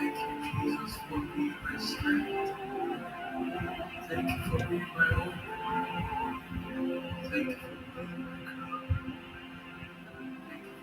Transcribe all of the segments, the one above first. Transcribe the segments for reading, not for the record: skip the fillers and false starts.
Thank you, Jesus, for being my strength. Thank you for being my hope. Thank you for being my crown. Thank you.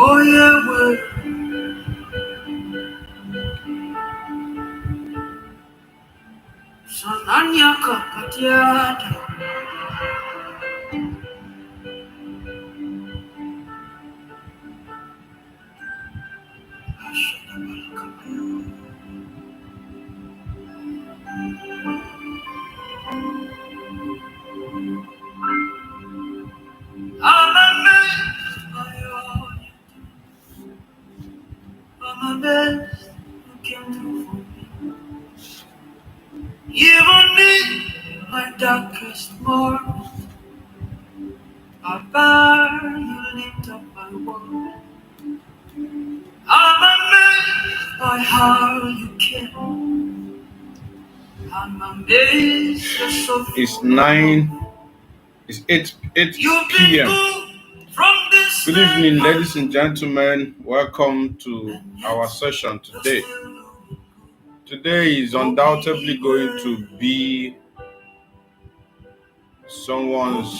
Oh, yeah, well, Sananya Kapatiata. I'm amazed by all I'm amazed you came through for me. Even in my darkest moments, Papa, you lit up my world. I'm amazed by how you care. I'm amazed you're so full. It's 9. It's 8 p.m. Good evening, ladies and gentlemen. Welcome to our session today. Today is undoubtedly going to be someone's.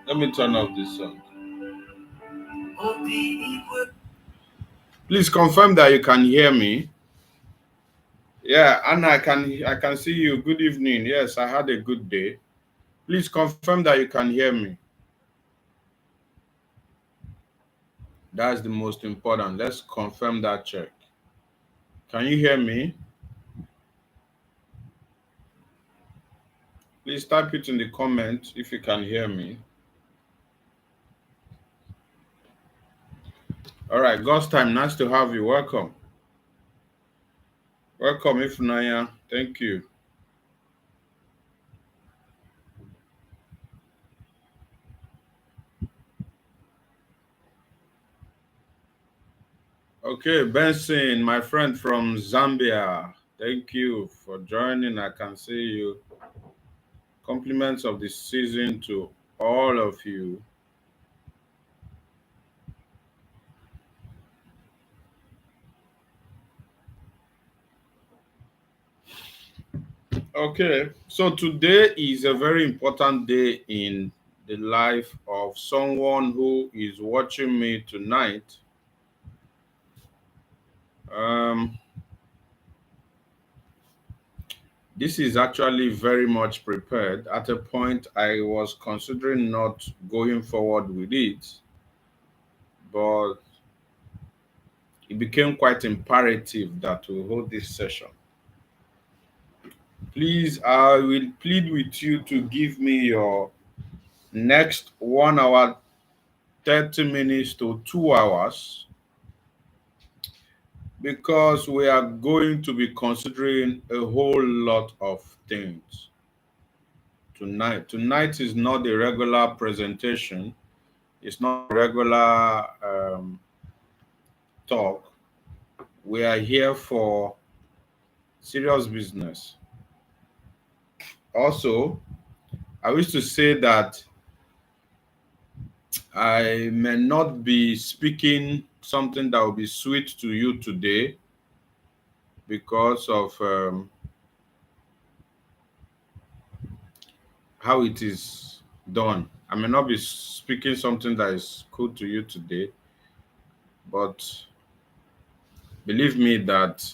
Let me turn off this song. Please confirm that you can hear me. Yeah, Anna, I can see you. Good evening. Yes, I had a good day. Please confirm that you can hear me. That's the most important. Let's confirm that check. Can you hear me? Please type it in the comments if you can hear me. All right, God's time. Nice to have you. Welcome. Welcome, Ifunanya. Thank you. Okay, Benson, my friend from Zambia. Thank you for joining. I can see you. Compliments of the season to all of you. Okay, so today is a very important day in the life of someone who is watching me tonight. Um, this is actually very much prepared. At a point, I was considering not going forward with it, but it became quite imperative that we hold this session. Please, I will plead with you to give me your next 1 hour, 30 minutes to 2 hours, because we are going to be considering a whole lot of things tonight. Tonight is not a regular presentation, it's not a regular talk. We are here for serious business. Also, I wish to say that I may not be speaking something that will be sweet to you today because of how it is done. I may not be speaking something that is cool to you today, but believe me that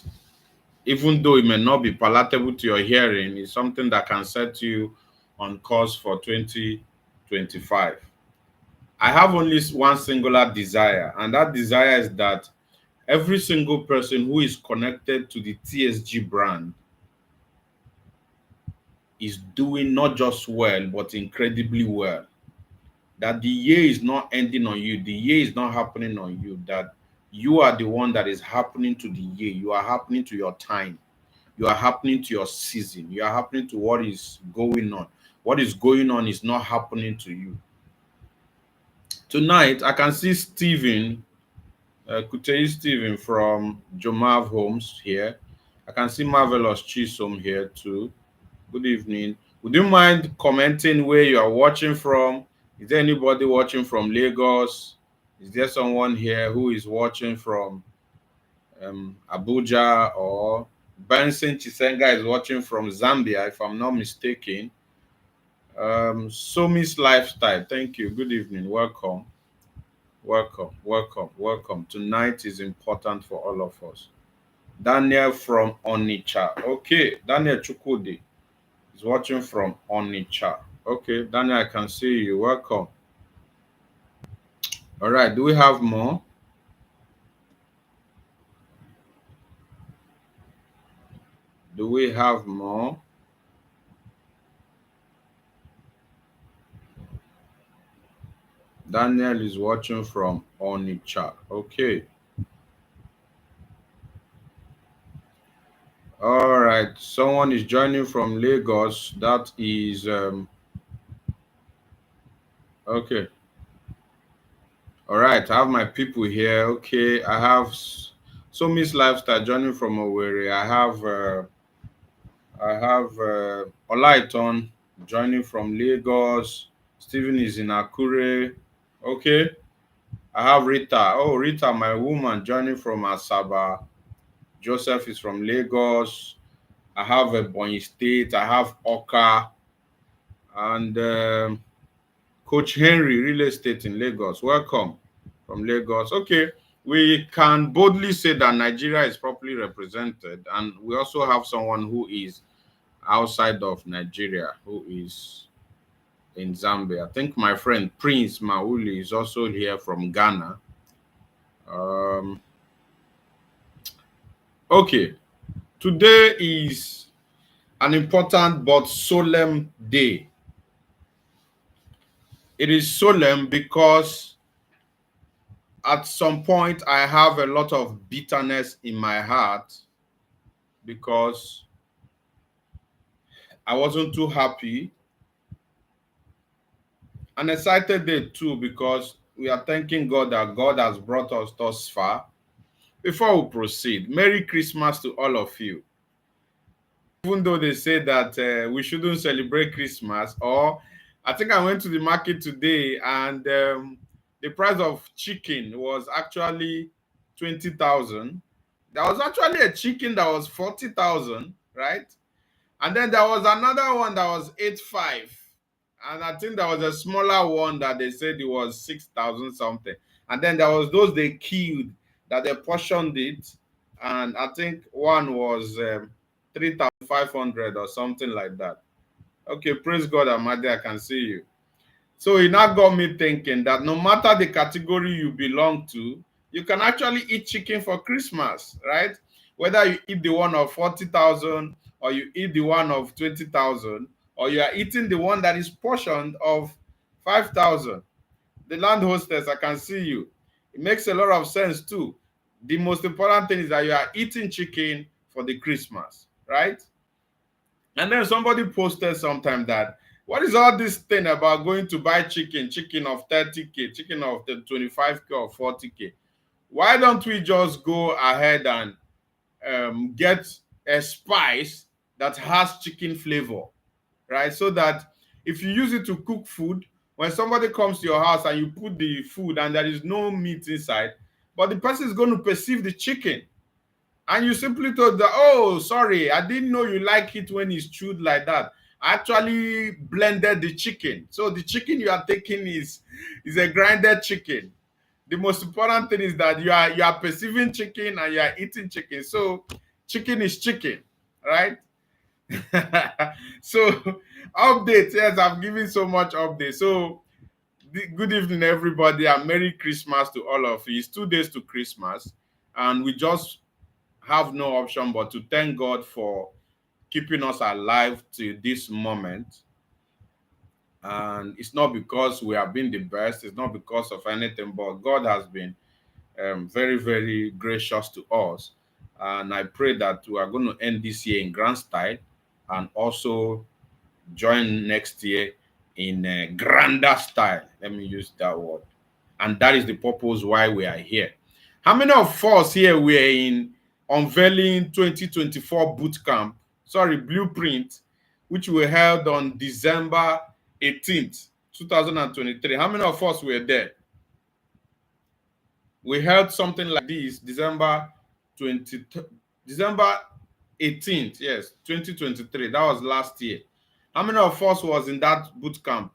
even though it may not be palatable to your hearing, it's something that can set you on course for 2025. I have only one singular desire, and that desire is that every single person who is connected to the TSG brand is doing not just well, but incredibly well. That the year is not ending on you, the year is not happening on you, that you are the one that is happening to the year, you are happening to your time, you are happening to your season. You are happening to what is going on. What is going on is not happening to you. Tonight, I can see Stephen, Kutei Stephen from Jomav Homes here. I can see Marvelous Chisom here too. Good evening. Would you mind commenting where you are watching from? Is there anybody watching from Lagos? Is there someone here who is watching from Abuja, or Benson Chisenga is watching from Zambia, if I'm not mistaken? Somi's Lifestyle, thank you. Good evening. Welcome. Welcome. Welcome. Welcome. Tonight is important for all of us. Daniel from Onitsha. Okay, Daniel Chukwudi is watching from Onitsha. Okay, Daniel, I can see you. Welcome. All right, do we have more? Do we have more? Daniel is watching from Onitsha. Okay. All right. Someone is joining from Lagos. That is okay. All right. I have my people here. Okay. I have so Miss Lifestyle joining from Owerri. I have Olaiton joining from Lagos. Stephen is in Akure. Okay. I have Rita. Oh, Rita, my woman, joining from Asaba. Joseph is from Lagos. I have a Bonny State. I have Oka and Coach Henry, real estate in Lagos. Welcome from Lagos. Okay, we can boldly say that Nigeria is properly represented, and we also have someone who is outside of Nigeria, who is in Zambia. I think my friend Prince Mauli is also here from Ghana. Um, okay, today is an important but solemn day. It is solemn because at some point I have a lot of bitterness in my heart because I wasn't too happy. An excited day too because we are thanking God that God has brought us thus far. Before we proceed, Merry Christmas to all of you. Even though they say that we shouldn't celebrate Christmas, or I think I went to the market today and the price of chicken was actually 20,000. There was actually a chicken that was 40,000, right? And then there was another one that was 8.5. And I think there was a smaller one that they said it was 6,000 something. And then there was those they killed that they portioned it. And I think one was 3,500 or something like that. Okay, praise God, Amadi, I can see you. So it now got me thinking that no matter the category you belong to, you can actually eat chicken for Christmas, right? Whether you eat the one of 40,000 or you eat the one of 20,000 or you are eating the one that is portioned of 5,000. The land hostess, I can see you. It makes a lot of sense too. The most important thing is that you are eating chicken for the Christmas, right? And then somebody posted sometime that what is all this thing about going to buy chicken of 30K, chicken of the 25K or 40K? Why don't we just go ahead and get a spice that has chicken flavor, right? So that if you use it to cook food, when somebody comes to your house and you put the food and there is no meat inside, but the person is going to perceive the chicken, and you simply told them, oh, sorry, I didn't know you like it when it's chewed like that. I actually blended the chicken. So the chicken you are taking is a grinded chicken. The most important thing is that you are perceiving chicken and you are eating chicken. So chicken is chicken, right? So updates, yes, I've given so much update. So good evening, everybody, and Merry Christmas to all of you. It's 2 days to Christmas, and we just have no option but to thank God for keeping us alive to this moment. And it's not because we have been the best, it's not because of anything, but God has been very, very gracious to us. And I pray that we are going to end this year in grand style and also join next year in a grander style. Let me use that word. And that is the purpose why we are here. How many of us here were in Unveiling 2024 boot camp, blueprint, which we held on December 18th, 2023? How many of us were there? We held something like this December 18th, yes, 2023. That was last year. How many of us was in that boot camp?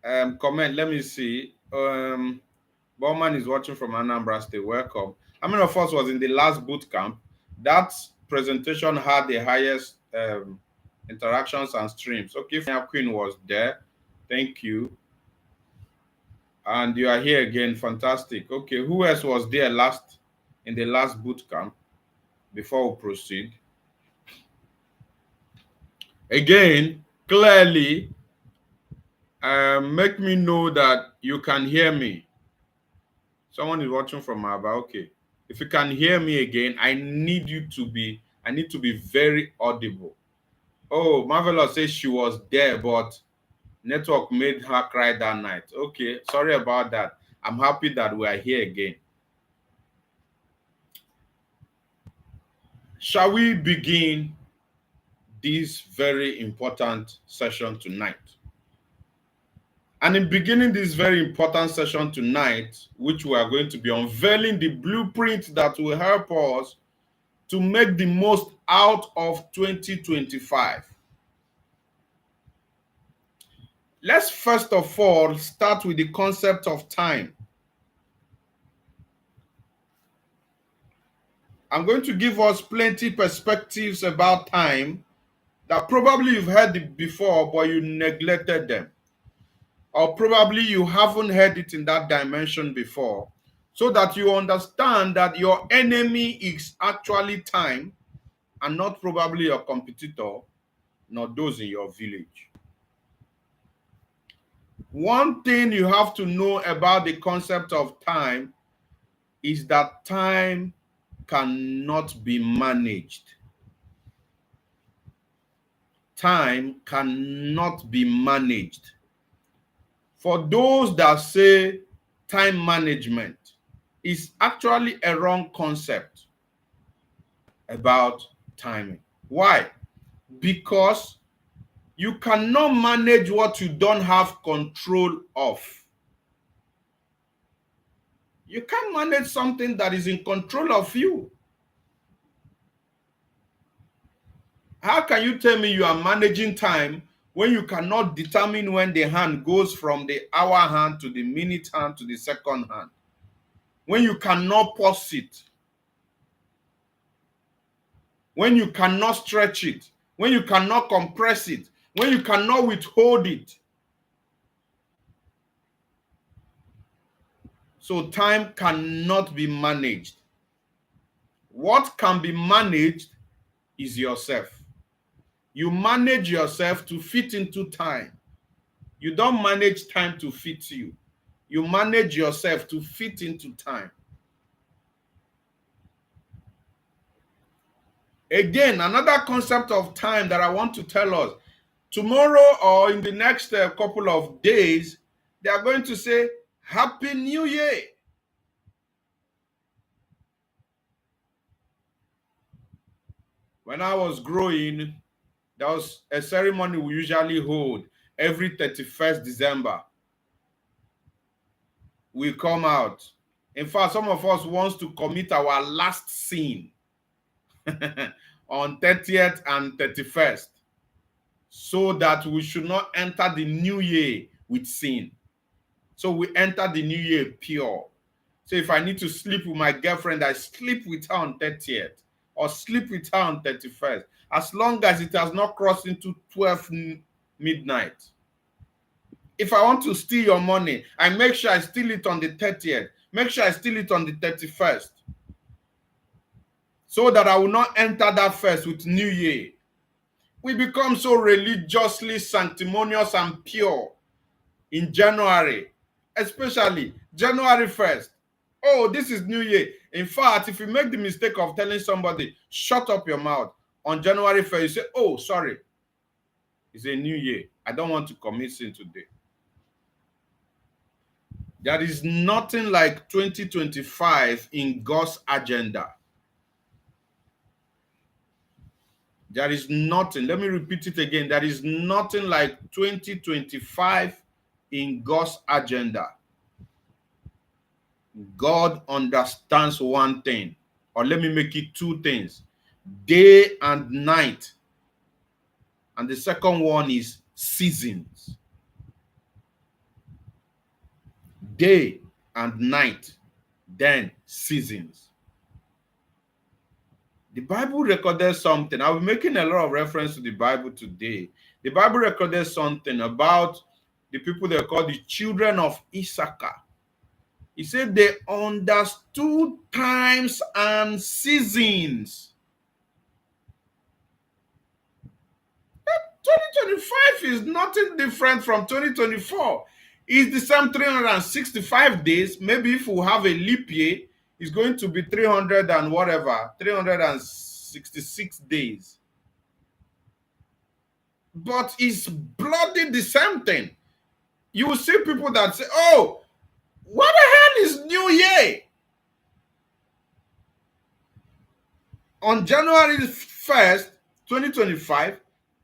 Comment, let me see. Bowman is watching from Anambra State. Welcome. How many of us was in the last boot camp? That presentation had the highest interactions and streams. Okay, Queen was there. Thank you. And you are here again. Fantastic. Okay, who else was there in the last boot camp before we proceed? Again, clearly, make me know that you can hear me. Someone is watching from Aba. Okay. If you can hear me again, I need to be very audible. Oh, Marvelous says she was there, but network made her cry that night. Okay, sorry about that. I'm happy that we are here again. Shall we begin this very important session tonight? And in beginning this very important session tonight, which we are going to be unveiling the blueprint that will help us to make the most out of 2025. Let's first of all start with the concept of time. I'm going to give us plenty perspectives about time that probably you've heard it before, but you neglected them. Or probably you haven't heard it in that dimension before, so that you understand that your enemy is actually time and not probably your competitor, nor those in your village. One thing you have to know about the concept of time is that time cannot be managed. Time cannot be managed. For those that say time management is actually a wrong concept about timing. Why? Because you cannot manage what you don't have control of. You can't manage something that is in control of you. How can you tell me you are managing time when you cannot determine when the hand goes from the hour hand to the minute hand to the second hand? When you cannot pause it? When you cannot stretch it? When you cannot compress it? When you cannot withhold it? So time cannot be managed. What can be managed is yourself. You manage yourself to fit into time. You don't manage time to fit you. You manage yourself to fit into time. Again, another concept of time that I want to tell us. Tomorrow or in the next couple of days, they are going to say, Happy New Year. When I was growing, there was a ceremony we usually hold every 31st December. We come out. In fact, some of us wants to commit our last sin on 30th and 31st, so that we should not enter the new year with sin. So we enter the new year pure. So if I need to sleep with my girlfriend, I sleep with her on 30th or sleep with her on 31st, as long as it has not crossed into 12 midnight. If I want to steal your money, I make sure I steal it on the 30th. Make sure I steal it on the 31st. So that I will not enter that first with New Year. We become so religiously sanctimonious and pure in January, especially January 1st. Oh, this is New Year. In fact, if you make the mistake of telling somebody, shut up your mouth, on January 1st, you say, oh, sorry, it's a new year. I don't want to commit sin today. There is nothing like 2025 in God's agenda. There is nothing. Let me repeat it again. There is nothing like 2025 in God's agenda. God understands one thing, or let me make it two things: day and night. And the second one is seasons. Day and night, then seasons. The Bible recorded something. I'll be making a lot of reference to the Bible today. The Bible recorded something about the people they call the children of Issachar. He said they understood times and seasons. 2025 is nothing different from 2024. It's the same 365 days. Maybe if we have a leap year, it's going to be 300 and whatever, 366 days. But it's bloody the same thing. You will see people that say, oh, what the hell is New Year? On January 1st, 2025,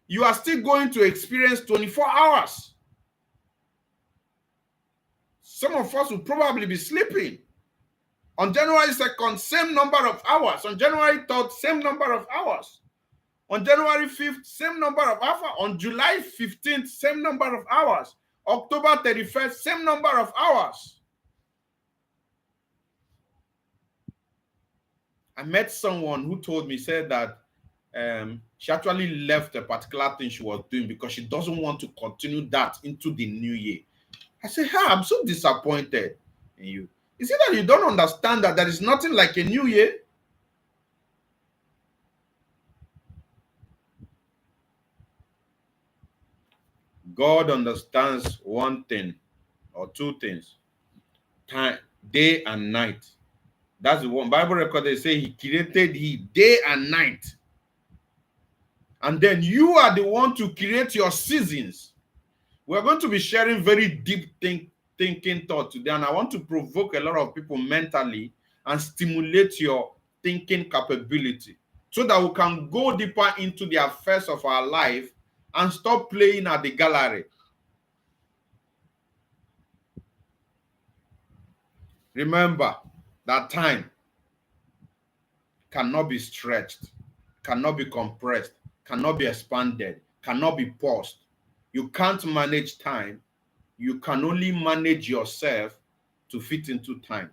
you are still going to experience 24 hours. Some of us will probably be sleeping. On January 2nd, same number of hours. On January 3rd, same number of hours. On January 5th, same number of hours. On July 15th, same number of hours. October 31st, same number of hours. I met someone who told me, said that she actually left a particular thing she was doing because she doesn't want to continue that into the new year. I said, hey, I'm so disappointed in you. Is it that you don't understand that there is nothing like a new year? God understands one thing or two things: time, day and night. That's the one Bible record. They say he created day and night. And then you are the one to create your seasons. We're going to be sharing very deep thinking thought today, and I want to provoke a lot of people mentally and stimulate your thinking capability so that we can go deeper into the affairs of our life and stop playing at the gallery. Remember that time cannot be stretched, cannot be compressed, cannot be expanded, cannot be paused. You can't manage time. You can only manage yourself to fit into time.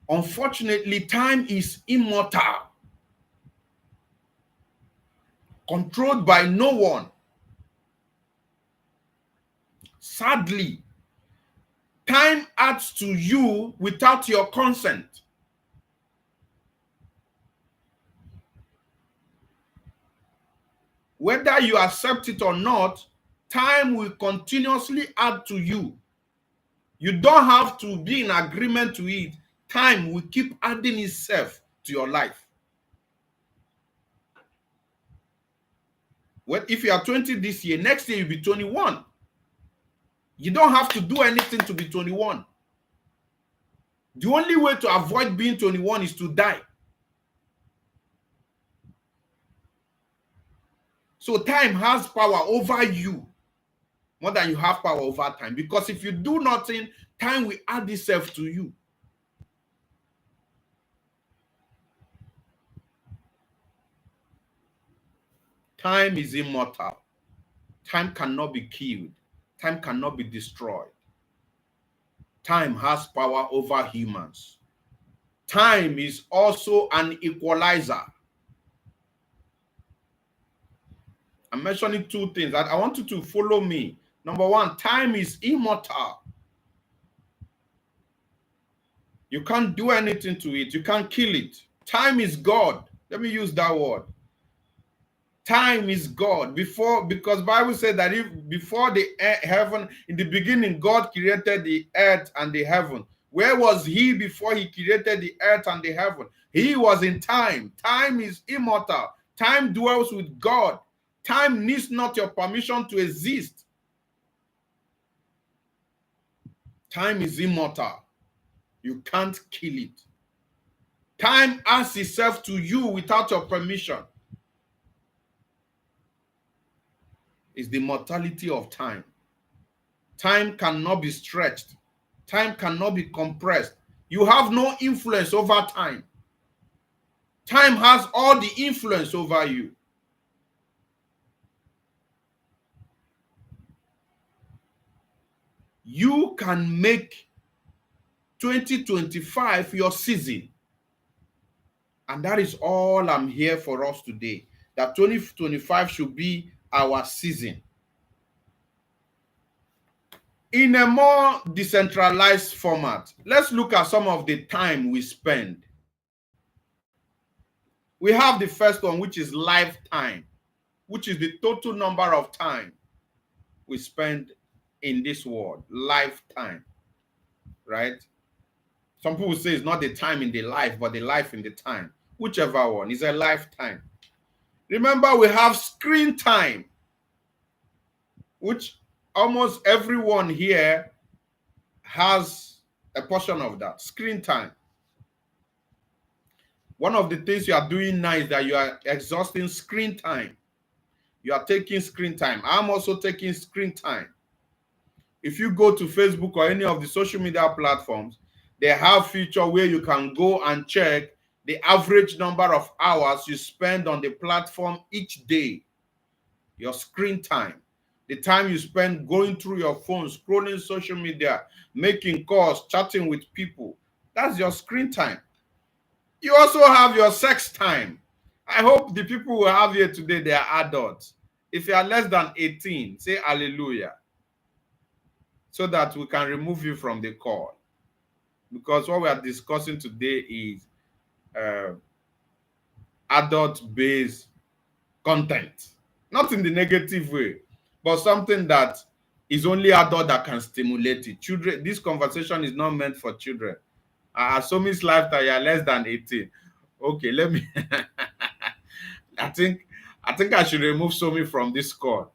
Unfortunately, time is immortal, controlled by no one. Sadly, time adds to you without your consent. Whether you accept it or not, time will continuously add to you. You don't have to be in agreement to it. Time will keep adding itself to your life. Well, if you are 20 this year, next year you'll be 21. You don't have to do anything to be 21. The only way to avoid being 21 is to die. So time has power over you more than you have power over time. Because if you do nothing, time will add itself to you. Time is immortal. Time cannot be killed. Time cannot be destroyed. Time has power over humans. Time is also an equalizer. I'm mentioning two things that I want you to follow me. Number one, time is immortal. You can't do anything to it. You can't kill it. Time is God. Let me use that word. Time is God. Because Bible said that if before the heaven, in the beginning, God created the earth and the heaven. Where was he before he created the earth and the heaven? He was in time. Time is immortal. Time dwells with God. Time needs not your permission to exist. Time is immortal. You can't kill it. Time asks itself to you without your permission. It's the mortality of time. Time cannot be stretched. Time cannot be compressed. You have no influence over time. Time has all the influence over you. You can make 2025 your season. And that is all I'm here for us today. That 2025 should be our season. In a more decentralized format, let's look at some of the time we spend. We have the first one, which is lifetime, which is the total number of time we spend in this world. Lifetime, right? Some people say it's not the time in the life, but the life in the time. Whichever one is a lifetime. Remember, we have screen time, which almost everyone here has a portion of that. Screen time. One of the things you are doing now is that you are exhausting screen time. You are taking screen time. I'm also taking screen time. If you go to Facebook or any of the social media platforms, they have feature where you can go and check the average number of hours you spend on the platform each day. Your screen time. The time you spend going through your phone, scrolling social media, making calls, chatting with people. That's your screen time. You also have your sex time. I hope the people who have here today, they are adults. If you are less than 18, say hallelujah, so that we can remove you from the call. Because what we are discussing today is adult-based content. Not in the negative way, but something that is only adult that can stimulate it. Children, this conversation is not meant for children. Assuming lifetime, you are less than 18. Okay, let me I think I should remove Somi from this call.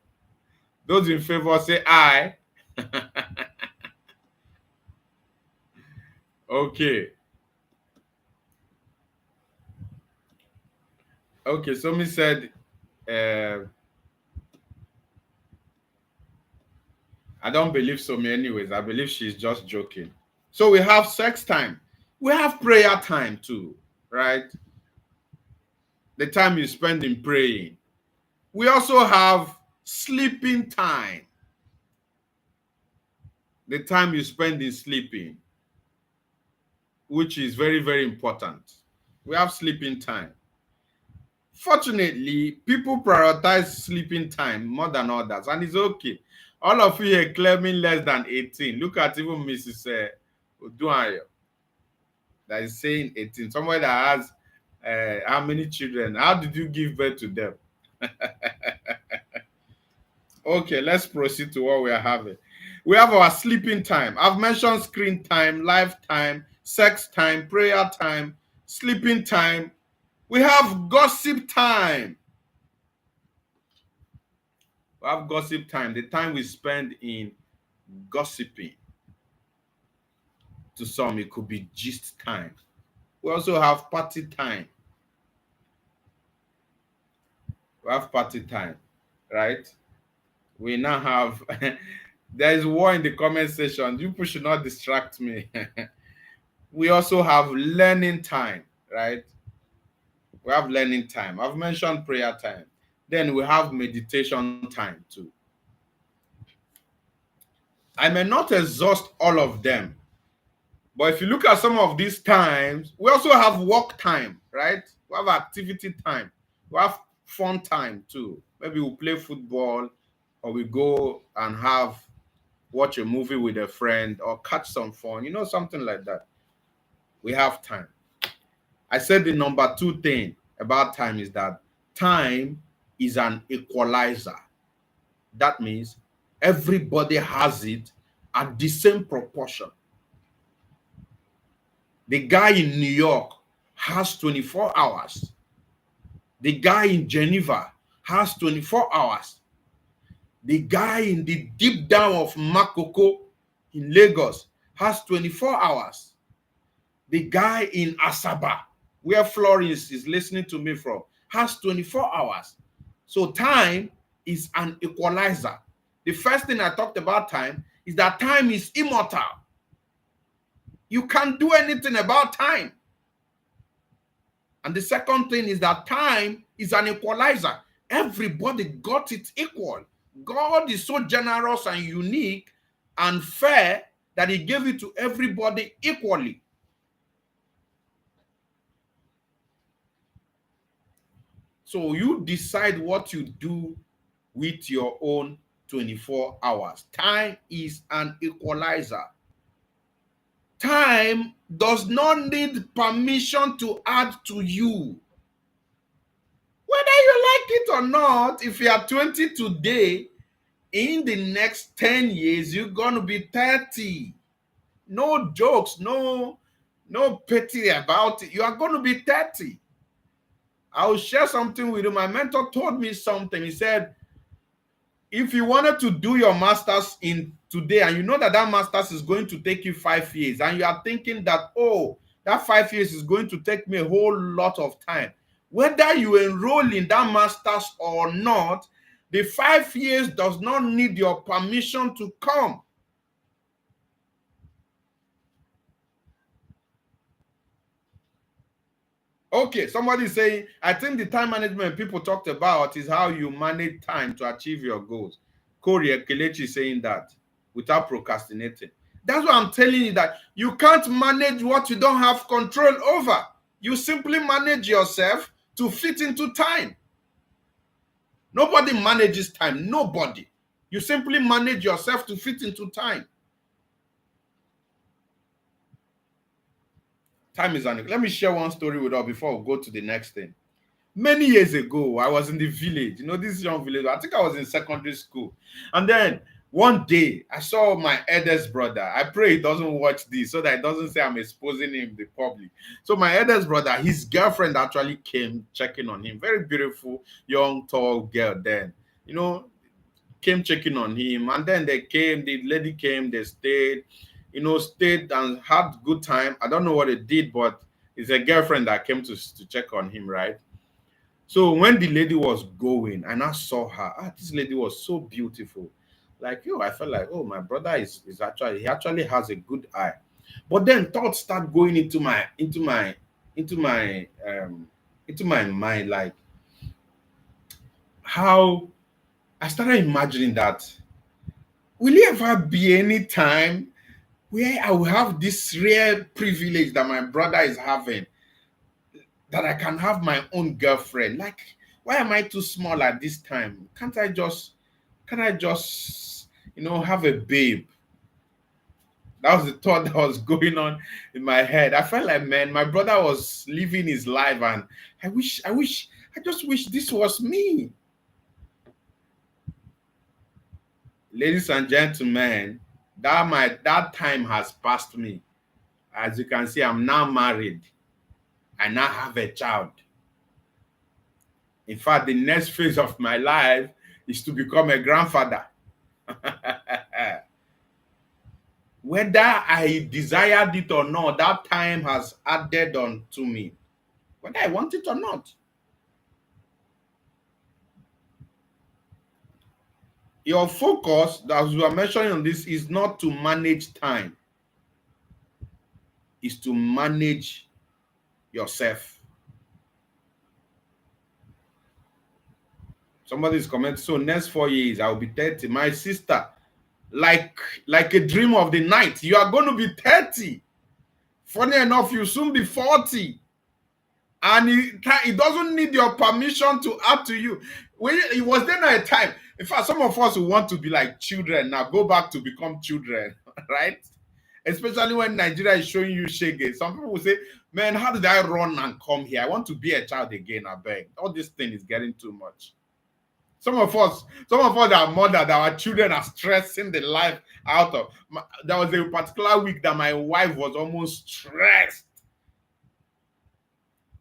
Those in favor say aye. Okay. Okay, Somi said I don't believe Somi anyways. I believe she's just joking. So we have sex time. We have prayer time too, right? The time you spend in praying. We also have sleeping time. The time you spend in sleeping, which is very, very important. We have sleeping time. Fortunately, people prioritize sleeping time more than others, and it's okay. All of you are claiming less than 18. Look at even Mrs. Oduayo that is saying 18. Somebody that has how many children? How did you give birth to them? Okay, let's proceed to what we are having. We have our sleeping time. I've mentioned screen time, life time, sex time, prayer time, sleeping time. We have gossip time. We have gossip time, the time we spend in gossiping. To some, it could be gist time. We also have party time. We have party time, right? We now have, there is war in the comment section. You people should not distract me. We also have learning time, right? We have learning time. I've mentioned prayer time. Then we have meditation time too. I may not exhaust all of them, but if you look at some of these times, we also have work time, right? We have activity time. We have fun time too. Maybe we'll play football or we go and watch a movie with a friend or catch some fun, something like that. We have time. I said the number 2 thing about time is that time is an equalizer. That means everybody has it at the same proportion. The guy in New York has 24 hours. The guy in Geneva has 24 hours. The guy in the deep down of Makoko in Lagos has 24 hours. The guy in Asaba, where Florence is listening to me from, has 24 hours. So time is an equalizer. The first thing I talked about time is that time is immortal. You can't do anything about time. And the second thing is that time is an equalizer. Everybody got it equal. God is so generous and unique and fair that he gave it to everybody equally. So you decide what you do with your own 24 hours. Time is an equalizer. Time does not need permission to add to you. Whether you like it or not, if you are 20 today, in the next 10 years, you're going to be 30. No jokes, no pity about it. You are going to be 30. I'll share something with you. My mentor told me something. He said, if you wanted to do your master's in today, and you know that master's is going to take you 5 years, and you are thinking that, oh, that 5 years is going to take me a whole lot of time. Whether you enroll in that master's or not, the 5 years does not need your permission to come. Okay, somebody is saying, I think the time management people talked about is how you manage time to achieve your goals. Corey Kelechi is saying that without procrastinating. That's why I'm telling you that you can't manage what you don't have control over. You simply manage yourself to fit into time. Nobody manages time. Nobody. You simply manage yourself to fit into time. Time is an. Let me share one story with you before we go to the next thing. Many years ago, I was in the village. You know, this young village. I think I was in secondary school. And then one day, I saw my eldest brother. I pray he doesn't watch this so that he doesn't say I'm exposing him to the public. So my eldest brother, his girlfriend actually came checking on him. Very beautiful, young, tall girl then. You know, came checking on him. And then they came, the lady came, they stayed. You know, stayed and had good time. I don't know what it did, but it's a girlfriend that came to check on him, right? So when the lady was going and I saw her, this lady was so beautiful. Like, I felt like, oh, my brother is actually, he actually has a good eye. But then thoughts start going into my mind, like how I started imagining that will there ever be any time where I will have this rare privilege that my brother is having, that I can have my own girlfriend? Like, why am I too small at this time? Can't I just, have a babe? That was the thought that was going on in my head. I felt like, man, my brother was living his life, and I just wish this was me. Ladies and gentlemen, that time has passed me. As you can see, I'm now married. I now have a child. In fact, the next phase of my life is to become a grandfather. Whether I desired it or not, that time has added on to me, whether I want it or not. Your focus, as we are mentioning on this, is not to manage time, is to manage yourself. Somebody is commenting, so next 4 years, I'll be 30. My sister, like a dream of the night, you are going to be 30. Funny enough, you'll soon be 40. And it doesn't need your permission to add to you. It was then a time. In fact, some of us who want to be like children now, go back to become children, right? Especially when Nigeria is showing you shege. Some people will say, man, how did I run and come here? I want to be a child again, I beg. All this thing is getting too much. Some of us are mothers, our children are stressing the life out of. There was a particular week that my wife was almost stressed.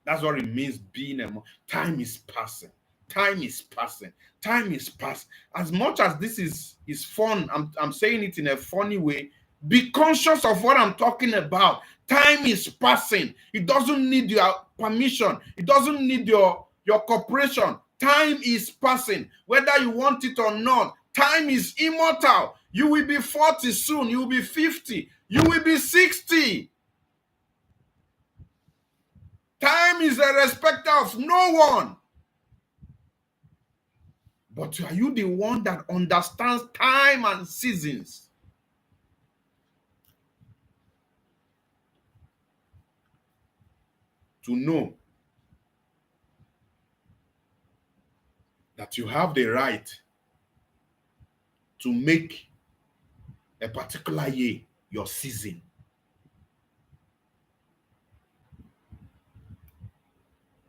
That's what it means being a mom. Time is passing. Time is passing. Time is passing. As much as this is fun, I'm saying it in a funny way. Be conscious of what I'm talking about. Time is passing. It doesn't need your permission. It doesn't need your cooperation. Time is passing. Whether you want it or not, time is immortal. You will be 40 soon. You will be 50. You will be 60. Time is a respecter of no one. But are you the one that understands time and seasons? To know that you have the right to make a particular year your season.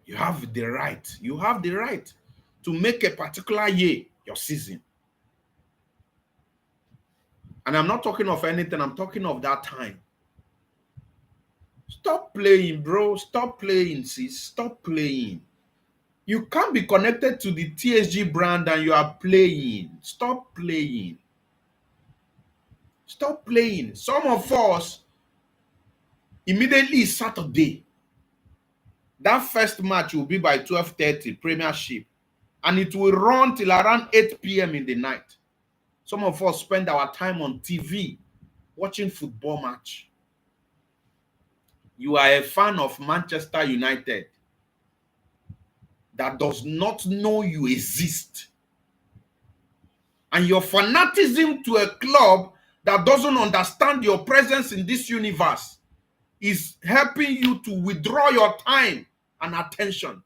You have the right. You have the right to make a particular year your season. And I'm not talking of anything. I'm talking of that time. Stop playing, bro. Stop playing, sis. Stop playing. You can't be connected to the TSG brand and you are playing. Stop playing. Stop playing. Some of us, immediately Saturday, that first match will be by 12:30 Premiership, and it will run till around 8 p.m. in the night. Some of us spend our time on TV watching football match. You are a fan of Manchester United that does not know you exist. And your fanatism to a club that doesn't understand your presence in this universe is helping you to withdraw your time and attention.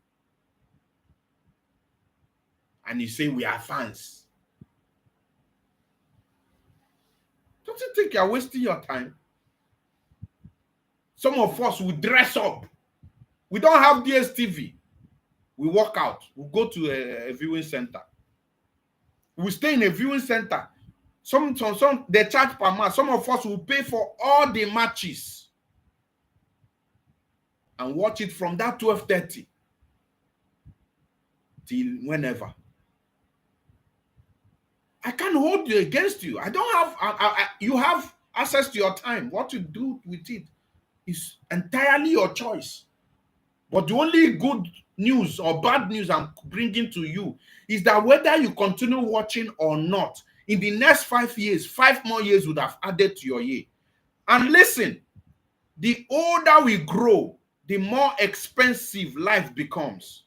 And you say, we are fans. Don't you think you're wasting your time? Some of us will dress up. We don't have DSTV. We walk out. We go to a viewing center. We stay in a viewing center. Some they charge per match. Some of us will pay for all the matches and watch it from that 12:30 till whenever. I can't hold you against you. I don't have. You have access to your time. What you do with it is entirely your choice. But the only good news or bad news I'm bringing to you is that whether you continue watching or not, in the next 5 years, 5 more years would have added to your year. And listen, the older we grow, the more expensive life becomes.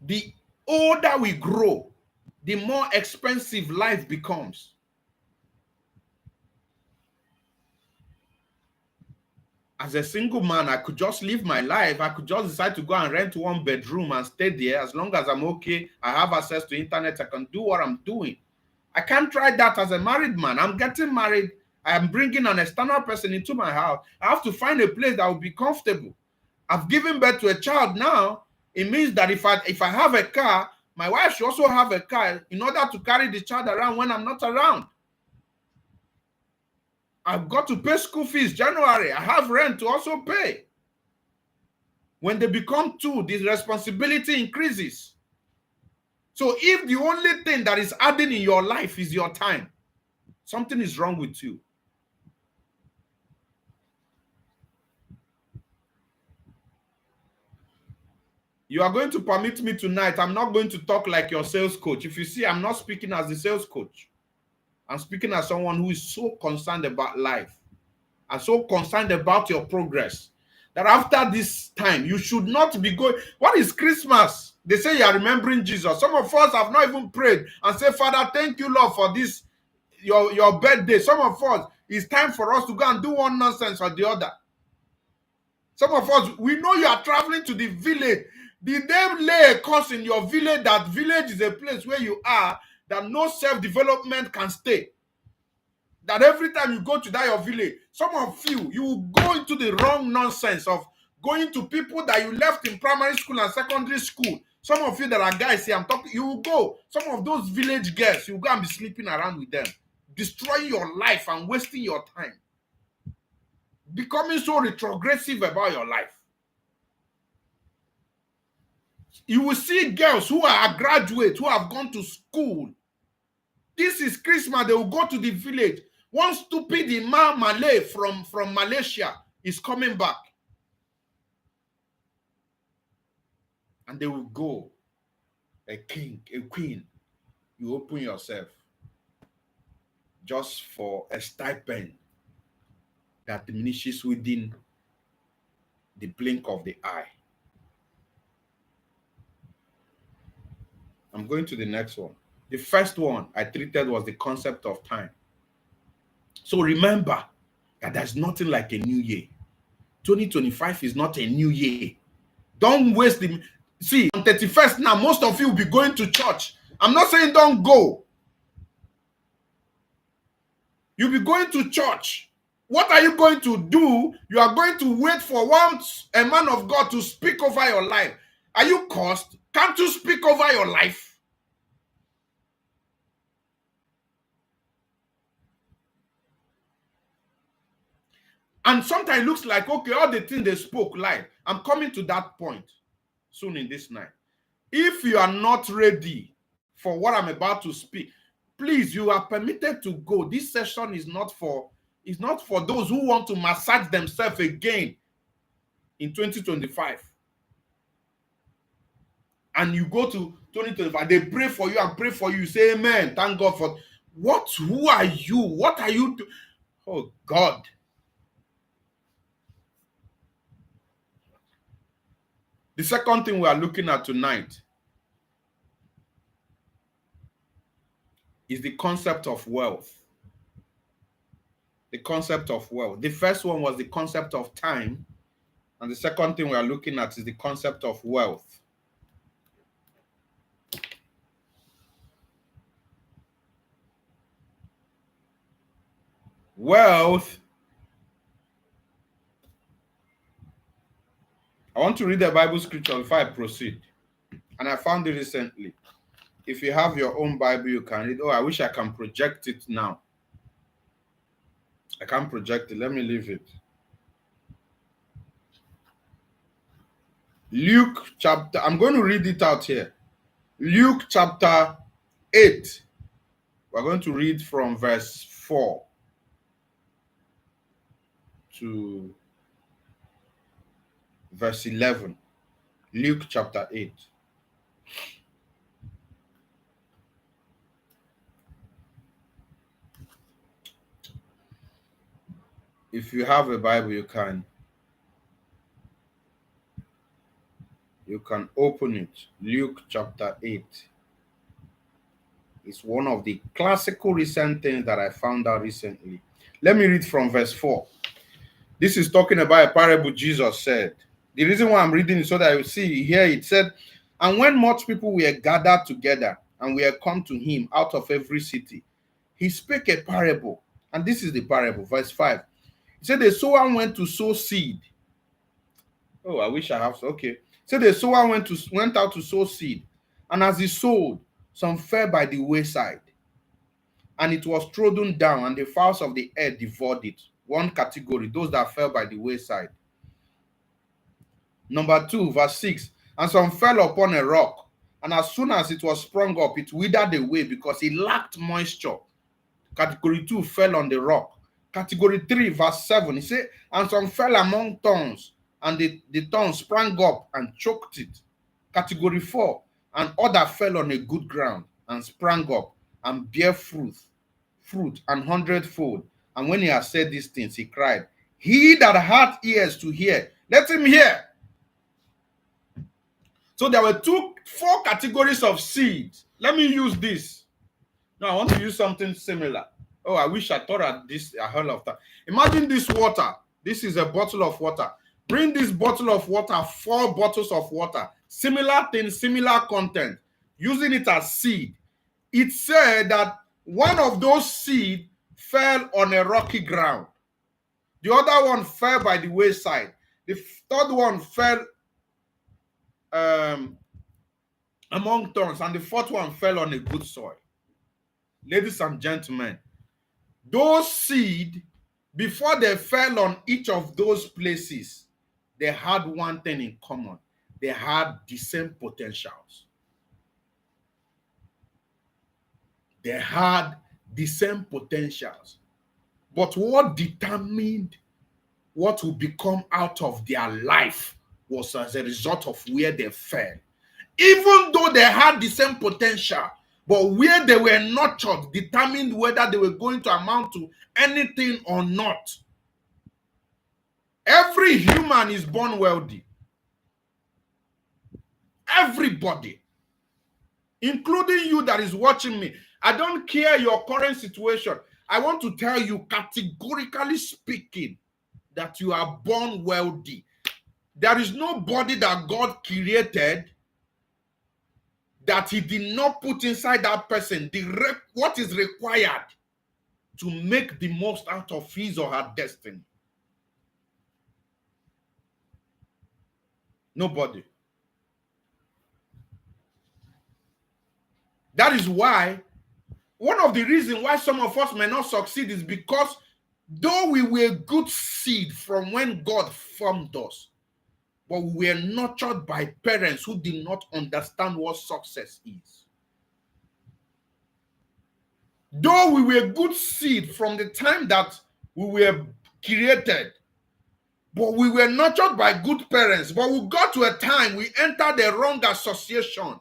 The older we grow, the more expensive life becomes. As a single man, I could just live my life. I could just decide to go and rent 1 bedroom and stay there. As long as I'm okay, I have access to internet, I can do what I'm doing. I can't try that as a married man. I'm getting married. I am bringing an external person into my house. I have to find a place that will be comfortable. I've given birth to a child now. It means that if I have a car, my wife should also have a car in order to carry the child around when I'm not around. I've got to pay school fees January. I have rent to also pay. When they become 2, this responsibility increases. So if the only thing that is adding in your life is your time, something is wrong with you. You are going to permit me tonight. I'm not going to talk like your sales coach. If you see, I'm not speaking as the sales coach. I'm speaking as someone who is so concerned about life and so concerned about your progress that after this time, you should not be going. What is Christmas? They say you are remembering Jesus. Some of us have not even prayed and say, Father, thank you, Lord, for this, your birthday. Some of us, it's time for us to go and do one nonsense or the other. Some of us, we know you are traveling to the village. Did they lay a curse in your village that village is a place where you are, that no self-development can stay? That every time you go to that your village, some of you will go into the wrong nonsense of going to people that you left in primary school and secondary school. Some of you that are guys here, I'm talking, you will go. Some of those village girls, you will go and be sleeping around with them, destroying your life and wasting your time. becoming so retrogressive about your life. You will see girls who are graduates, who have gone to school. This is Christmas, they will go to the village. One stupid Imam Malay from Malaysia is coming back. And they will go. A king, a queen. You open yourself just for a stipend that diminishes within the blink of the eye. I'm going to the next one. The first one I treated was the concept of time. So remember that there's nothing like a new year. 2025 is not a new year. Don't waste the... See, on 31st now, most of you will be going to church. I'm not saying don't go. You'll be going to church. What are you going to do? You are going to wait for a man of God to speak over your life. Are you cursed? Can't you speak over your life? And sometimes it looks like, okay, all the things they spoke live. I'm coming to that point soon in this night. If you are not ready for what I'm about to speak, please, you are permitted to go. This session is not for those who want to massage themselves again in 2025. And you go to 2025, they pray for you and pray for you. You say amen. Thank God for what? Who are you? What are you doing? Oh God. The second thing we are looking at tonight is the concept of wealth. The concept of wealth. The first one was the concept of time. And the second thing we are looking at is the concept of wealth. Wealth. I want to read the Bible scripture before I proceed. And I found it recently. If you have your own Bible, you can read. Oh, I wish I can project it now. I can't project it. Let me leave it. Luke chapter, I'm going to read it out here. Luke chapter 8. We're going to read from verse 4 to verse 11. Luke chapter 8. If you have a Bible, you can open it. Luke chapter 8. It's one of the classical recent things that I found out recently. Let me read from verse 4. This is talking about a parable Jesus said. The reason why I'm reading is so that you see here it said, and when much people were gathered together and were come to him out of every city, he spake a parable. And this is the parable, verse 5. He said, the sower went to sow seed. Oh, I wish I have. Okay. So the sower went out to sow seed. And as he sowed, some fell by the wayside. And it was trodden down, and the fowls of the air devoured it. One category, those that fell by the wayside. Number 2, verse 6. And some fell upon a rock. And as soon as it was sprung up, it withered away because it lacked moisture. Category 2 fell on the rock. Category 3, verse 7, he said, and some fell among thorns, and the thorns sprang up and choked it. Category 4, and other fell on a good ground and sprang up and bare fruit an hundredfold. And when he had said these things, he cried, he that hath ears to hear, let him hear. So there were 4 categories of seeds. Let me use this. Now I want to use something similar. Oh, I wish I thought of this ahead of time. Imagine this water. This is a bottle of water. Bring this bottle of water, 4 bottles of water. Similar thing, similar content. Using it as seed. It said that one of those seed fell on a rocky ground. The other one fell by the wayside. The third one fell among thorns. And the fourth one fell on a good soil. Ladies and gentlemen, those seed Before they fell on each of those places, they had one thing in common. They had the same potentials. They had the same potentials. But what determined what will become out of their life was as a result of where they fell. Even though they had the same potential, but where they were nurtured determined whether they were going to amount to anything or not. Every human is born wealthy. Everybody, including you that is watching me. I don't care your current situation. I want to tell you, categorically speaking, that you are born wealthy. There is nobody that God created that he did not put inside that person what is required to make the most out of his or her destiny. Nobody. That is why, one of the reasons why some of us may not succeed is because though we were good seed from when God formed us, but we were nurtured by parents who did not understand what success is. Though we were good seed from the time that we were created, but we were nurtured by good parents, but we got to a time we entered the wrong association.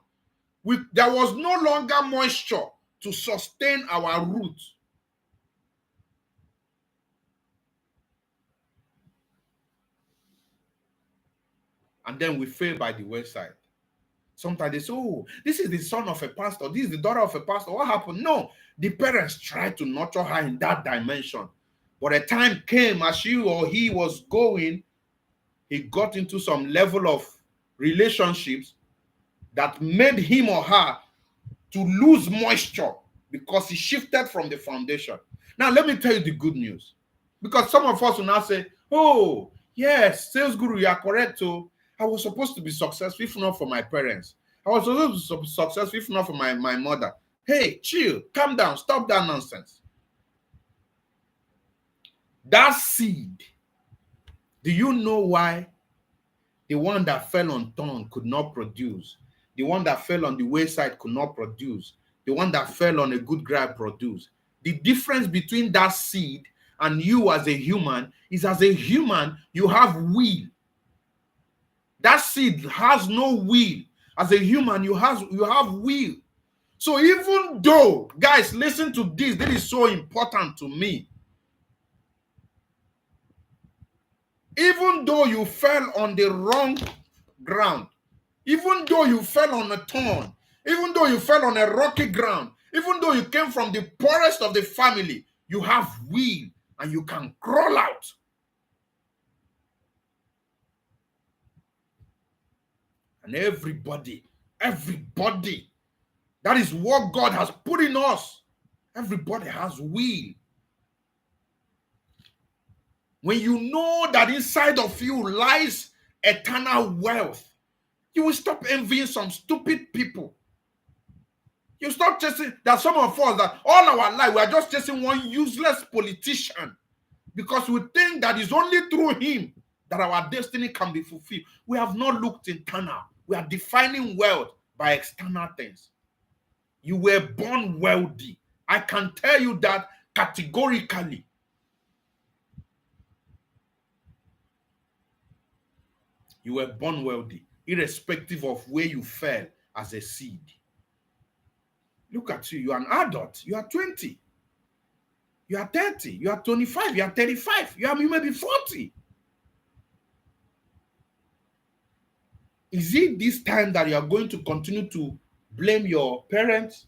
There was no longer moisture to sustain our roots. And then we fell by the wayside. Sometimes they say, oh, this is the son of a pastor. This is the daughter of a pastor. What happened? No, the parents tried to nurture her in that dimension. But a time came as she or he was going, he got into some level of relationships that made him or her to lose moisture because he shifted from the foundation. Now, let me tell you the good news. Because some of us will now say, oh, yes, sales guru, you are correct. So I was supposed to be successful, if not for my parents. I was supposed to be successful, if not for my mother. Hey, chill, calm down, stop that nonsense. That seed, do you know why the one that fell on thorn could not produce? The one that fell on the wayside could not produce. The one that fell on a good ground produced. The difference between that seed and you as a human is, as a human, you have will. That seed has no will. As a human, you have will. So even though, guys, listen to this. This is so important to me. Even though you fell on the wrong ground, even though you fell on a thorn, even though you fell on a rocky ground, even though you came from the poorest of the family, you have will and you can crawl out. And everybody, that is what God has put in us. Everybody has will. When you know that inside of you lies eternal wealth, you will stop envying some stupid people. You stop chasing. There are some of us that all our life we are just chasing one useless politician because we think that it's only through him that our destiny can be fulfilled. We have not looked internal. We are defining wealth by external things. You were born wealthy. I can tell you that categorically. You were born wealthy, irrespective of where you fell as a seed. Look at you. You are an adult. You are 20. You are 30. You are 25. You are 35. You may be 40. Is it this time that you are going to continue to blame your parents?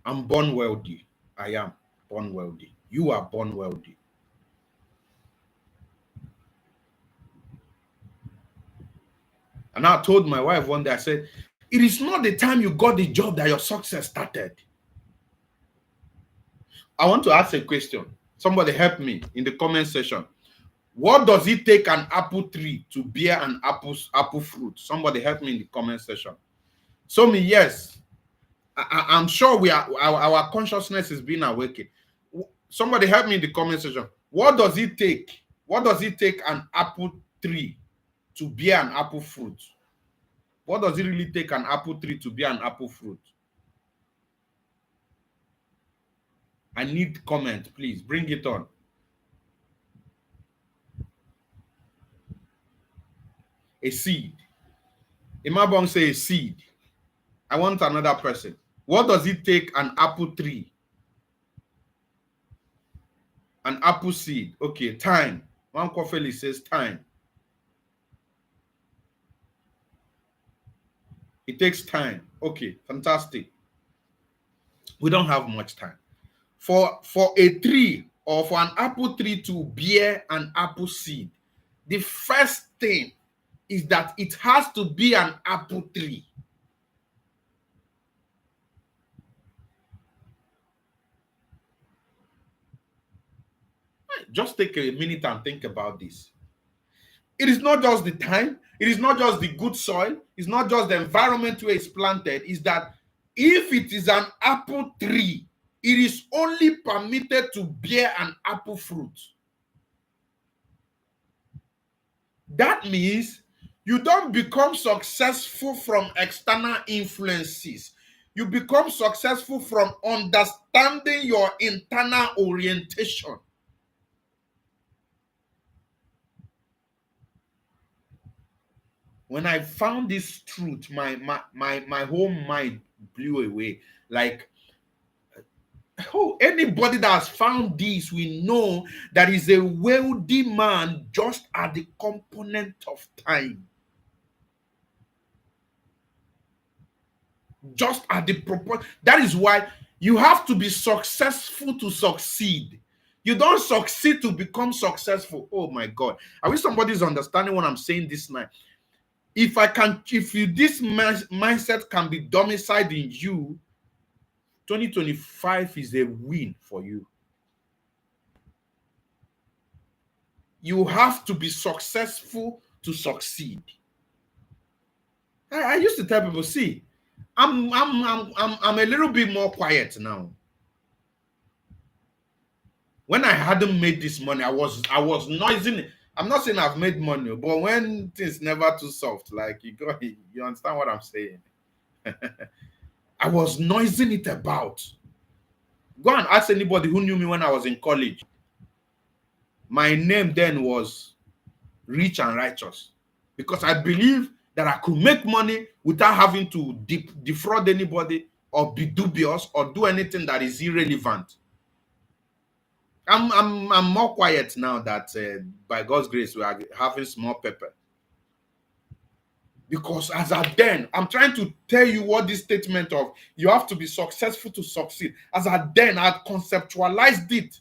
I'm born wealthy. I am born wealthy. You are born wealthy. And I told my wife one day, I said, it is not the time you got the job that your success started. I want to ask a question. Somebody help me in the comment section. What does it take an apple tree to bear an apple fruit? Somebody help me in the comment section. So me, yes, I'm sure our consciousness is being awakened. Somebody help me in the comment section. What does it take? What does it take an apple tree to bear an apple fruit? What does it really take an apple tree to bear an apple fruit? I need comment, please. Bring it on. A seed. Imabong say a seed. I want another person. What does it take an apple tree? An apple seed. Okay, time. One coffee says time. It takes time. Okay, fantastic. We don't have much time. For a tree or for an apple tree to bear an apple seed, the first thing is that it has to be an apple tree. Just take a minute and think about this. It is not just the time, it is not just the good soil, it's not just the environment where it's planted, is that if it is an apple tree, it is only permitted to bear an apple fruit. That means you don't become successful from external influences. You become successful from understanding your internal orientation. When I found this truth, my whole mind blew away. Like, oh, anybody that has found this will know that is a wealthy man just at the component of time. Just at the proportion. That is why you have to be successful to succeed. You don't succeed to become successful. Oh my God. I wish somebody's understanding what I'm saying this night. If this mindset can be domiciled in you, 2025 is a win for you. You have to be successful to succeed. I used to tell people, see, I'm a little bit more quiet now. When I hadn't made this money, I was noising. I'm not saying I've made money, but when things never too soft, like you understand what I'm saying. I was noising it about. Go and ask anybody who knew me when I was in college. My name then was Rich and Righteous, because I believe that I could make money without having to defraud anybody or be dubious or do anything that is irrelevant. I'm more quiet now that by God's grace we are having small pepper. Because as at then, I'm trying to tell you what this statement of you have to be successful to succeed. As at then, I conceptualized it.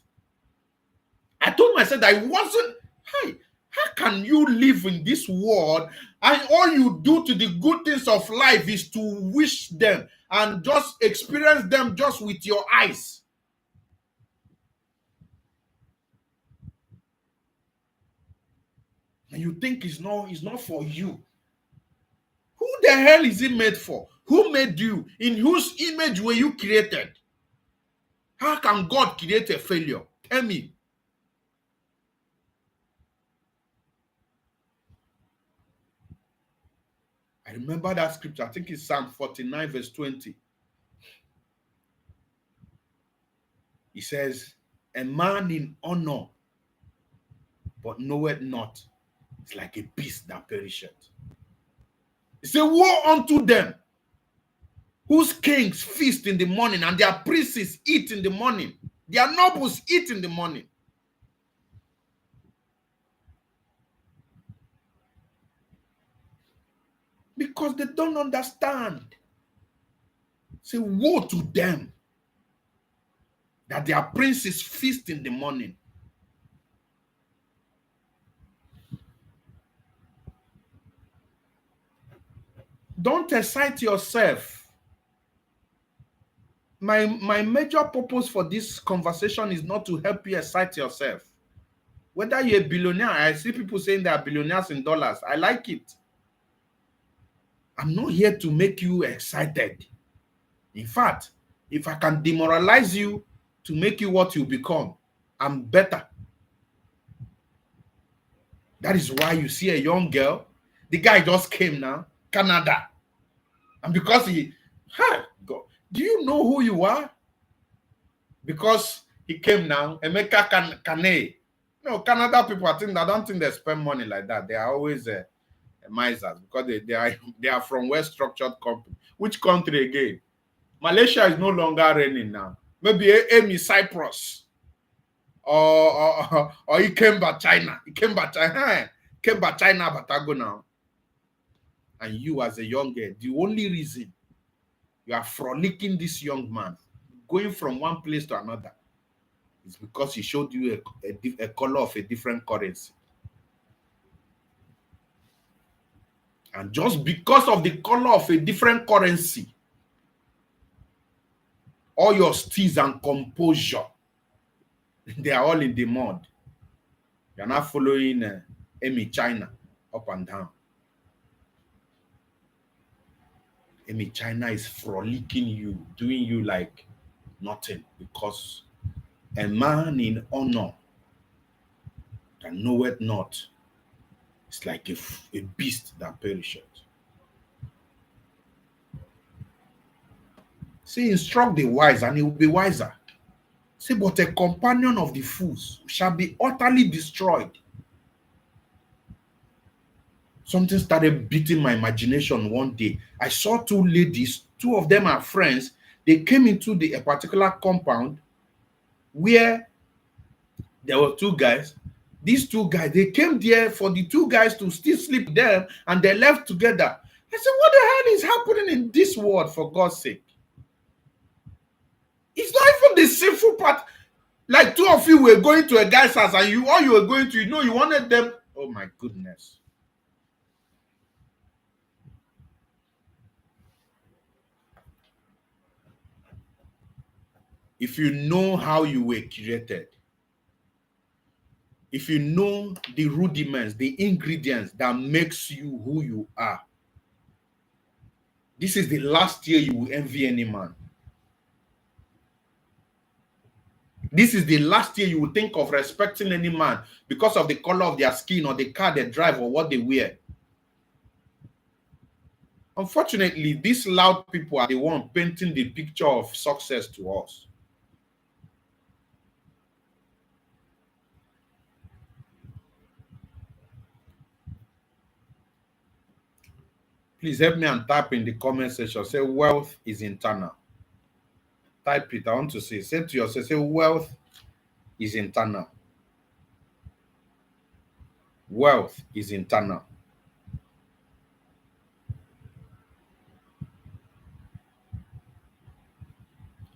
I told myself that I wasn't, hey, how can you live in this world and all you do to the good things of life is to wish them and just experience them just with your eyes? And you think it's not for you. Who the hell is it made for? Who made you? In whose image were you created? How can God create a failure? Tell me. I remember that scripture. I think it's Psalm 49 verse 20. He says, a man in honor but knoweth not, it's like a beast that perisheth. He said, woe unto them whose kings feast in the morning and their princes eat in the morning. Their nobles eat in the morning. Because they don't understand. Say, woe to them that their princes feast in the morning. Don't excite yourself. My major purpose for this conversation is not to help you excite yourself. Whether you're a billionaire, I see people saying they are billionaires in dollars. I like it. I'm not here to make you excited. In fact, if I can demoralize you to make you what you become, I'm better. That is why you see a young girl. The guy just came now, Canada. And because God, do you know who you are? Because he came now, Emeka Kane. No, Canada people, I don't think they spend money like that. They are always misers because they are from well-structured company. Which country again? Malaysia is no longer reigning now. Maybe Amy Cyprus or he came by China. He came by China. Came by China, but I go now. And you as a young girl, the only reason you are frolicking this young man, going from one place to another, is because he showed you a color of a different currency. And just because of the color of a different currency, all your steeze and composure, they are all in the mud. You're not following Amy China up and down. Amy China is frolicking you, doing you like nothing, because a man in honor that knoweth not is like a beast that perisheth. See, instruct the wise and he will be wiser. See, but a companion of the fools shall be utterly destroyed. Something started beating my imagination one day. I saw two ladies, two of them are friends. They came into a particular compound where there were two guys. These two guys, they came there for the two guys to still sleep with them, and they left together. I said, what the hell is happening in this world, for God's sake? It's not even the sinful part. Like two of you were going to a guy's house, and all you were going to, you wanted them. Oh my goodness. If you know how you were created, if you know the rudiments, the ingredients that makes you who you are, this is the last year you will envy any man. This is the last year you will think of respecting any man because of the color of their skin or the car they drive or what they wear. Unfortunately, these loud people are the one painting the picture of success to us. Please help me and type in the comment section. Say wealth is internal. Type it. I want to say. Say to yourself, say wealth is internal. Wealth is internal.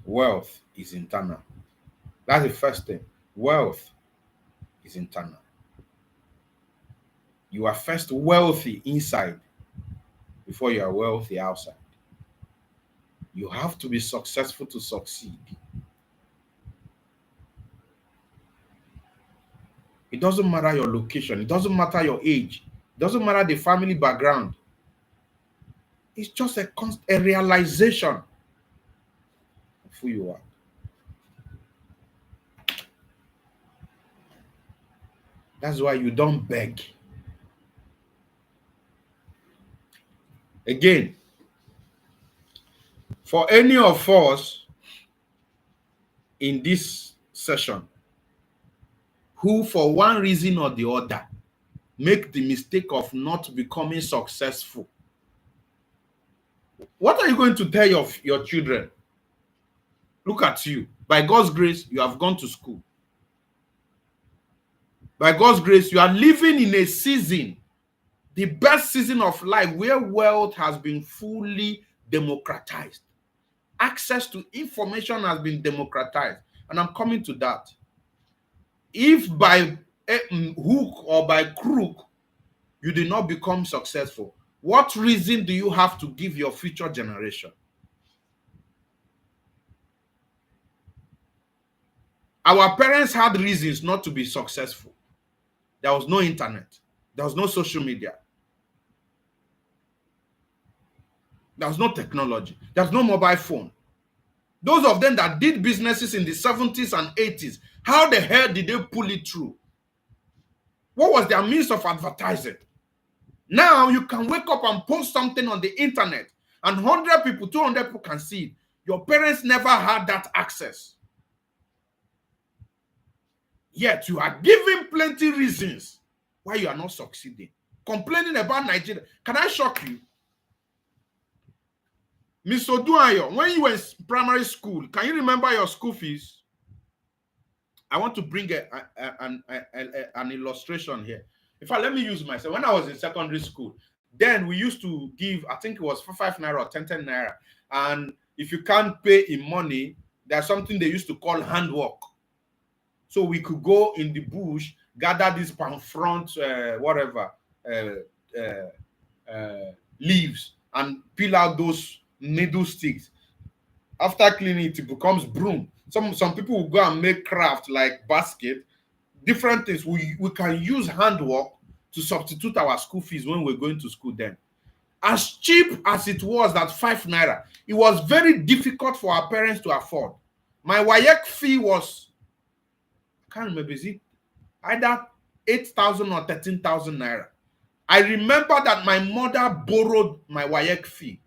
Wealth is internal. That's the first thing. Wealth is internal. You are first wealthy inside before you are wealthy outside. You have to be successful to succeed. It doesn't matter your location. It doesn't matter your age. It doesn't matter the family background. It's just a realization of who you are. That's why you don't beg. Again, for any of us in this session who, for one reason or the other, make the mistake of not becoming successful, what are you going to tell your children? Look at you. By God's grace, you have gone to school. By God's grace, you are living in a season, the best season of life, where wealth has been fully democratized. Access to information has been democratized. And I'm coming to that. If by hook or by crook, you did not become successful, what reason do you have to give your future generation? Our parents had reasons not to be successful. There was no internet. There was no social media. There was no technology. There was no mobile phone. Those of them that did businesses in the 70s and 80s, how the hell did they pull it through? What was their means of advertising? Now you can wake up and post something on the internet and 100 people, 200 people can see it. Your parents never had that access. Yet you are giving plenty reasons why you are not succeeding. Complaining about Nigeria. Can I shock you? Ms. Oduayo, when you were in primary school, can you remember your school fees? I want to bring an illustration here. In fact, let me use myself. When I was in secondary school, then we used to give, I think it was 5 naira or 10 naira. And if you can't pay in money, there's something they used to call handwork. So we could go in the bush, gather these palm front, leaves, and peel out those needle sticks. After cleaning it, it becomes broom. Some people will go and make craft like basket, different things. We can use handwork to substitute our school fees when we're going to school then. As cheap as it was, that 5 naira, it was very difficult for our parents to afford. My WAEC fee was, I can't remember, is it either 8,000 or 13,000 naira. I remember that my mother borrowed my WAEC fee.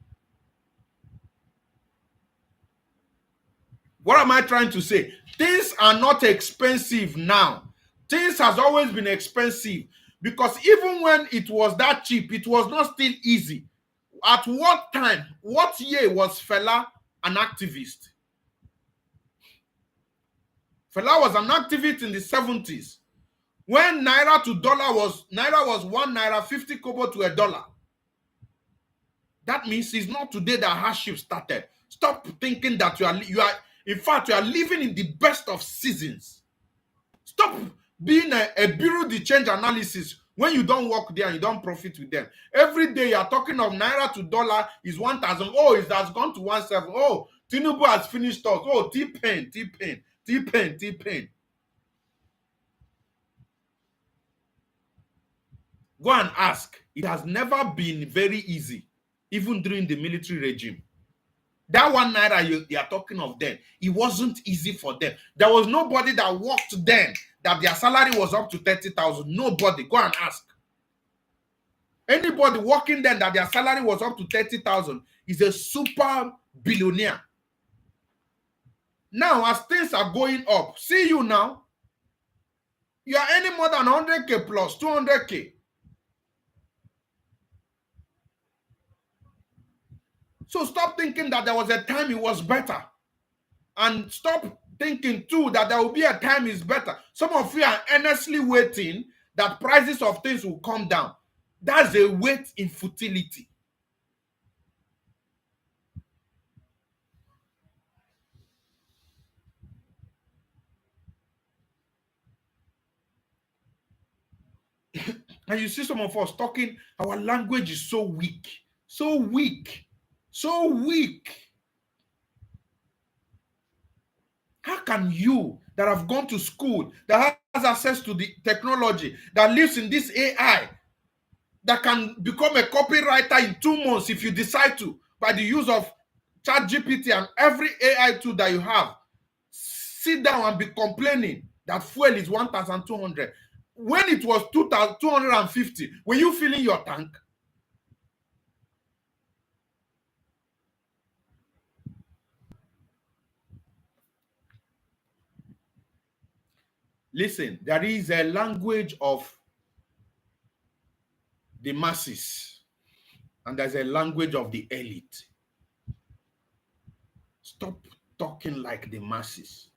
What am I trying to say? Things are not expensive now. Things has always been expensive, because even when it was that cheap, it was not still easy. At what time, what year was Fela an activist? Fela was an activist in the 70s. When naira to dollar was 1 naira 50 kobo to a dollar. That means it's not today that hardship started. Stop thinking that you are in fact, you are living in the best of seasons. Stop being a bureau de change analysis when you don't work there and you don't profit with them. Every day you are talking of naira to dollar is 1,000. Oh, it has gone to 1,700. Oh, Tinubu has finished us. Oh, T-Pain. Go and ask. It has never been very easy, even during the military regime. That 1 naira you are talking of then, it wasn't easy for them. There was nobody that worked then that their salary was up to 30,000. Nobody. Go and ask. Anybody working then that their salary was up to 30,000 is a super billionaire. Now, as things are going up, see you now, you are earning more than 100K plus 200K. So stop thinking that there was a time it was better. And stop thinking too that there will be a time is better. Some of you are earnestly waiting that prices of things will come down. That's a wait in futility. And you see some of us talking, our language is so weak. So weak. So weak. How can you that have gone to school, that has access to the technology, that lives in this AI, that can become a copywriter in 2 months if you decide to, by the use of ChatGPT and every AI tool that you have, sit down and be complaining that fuel is 1,200. When it was 2,250, were you filling your tank? Listen, there is a language of the masses, and there's a language of the elite. Stop talking like the masses.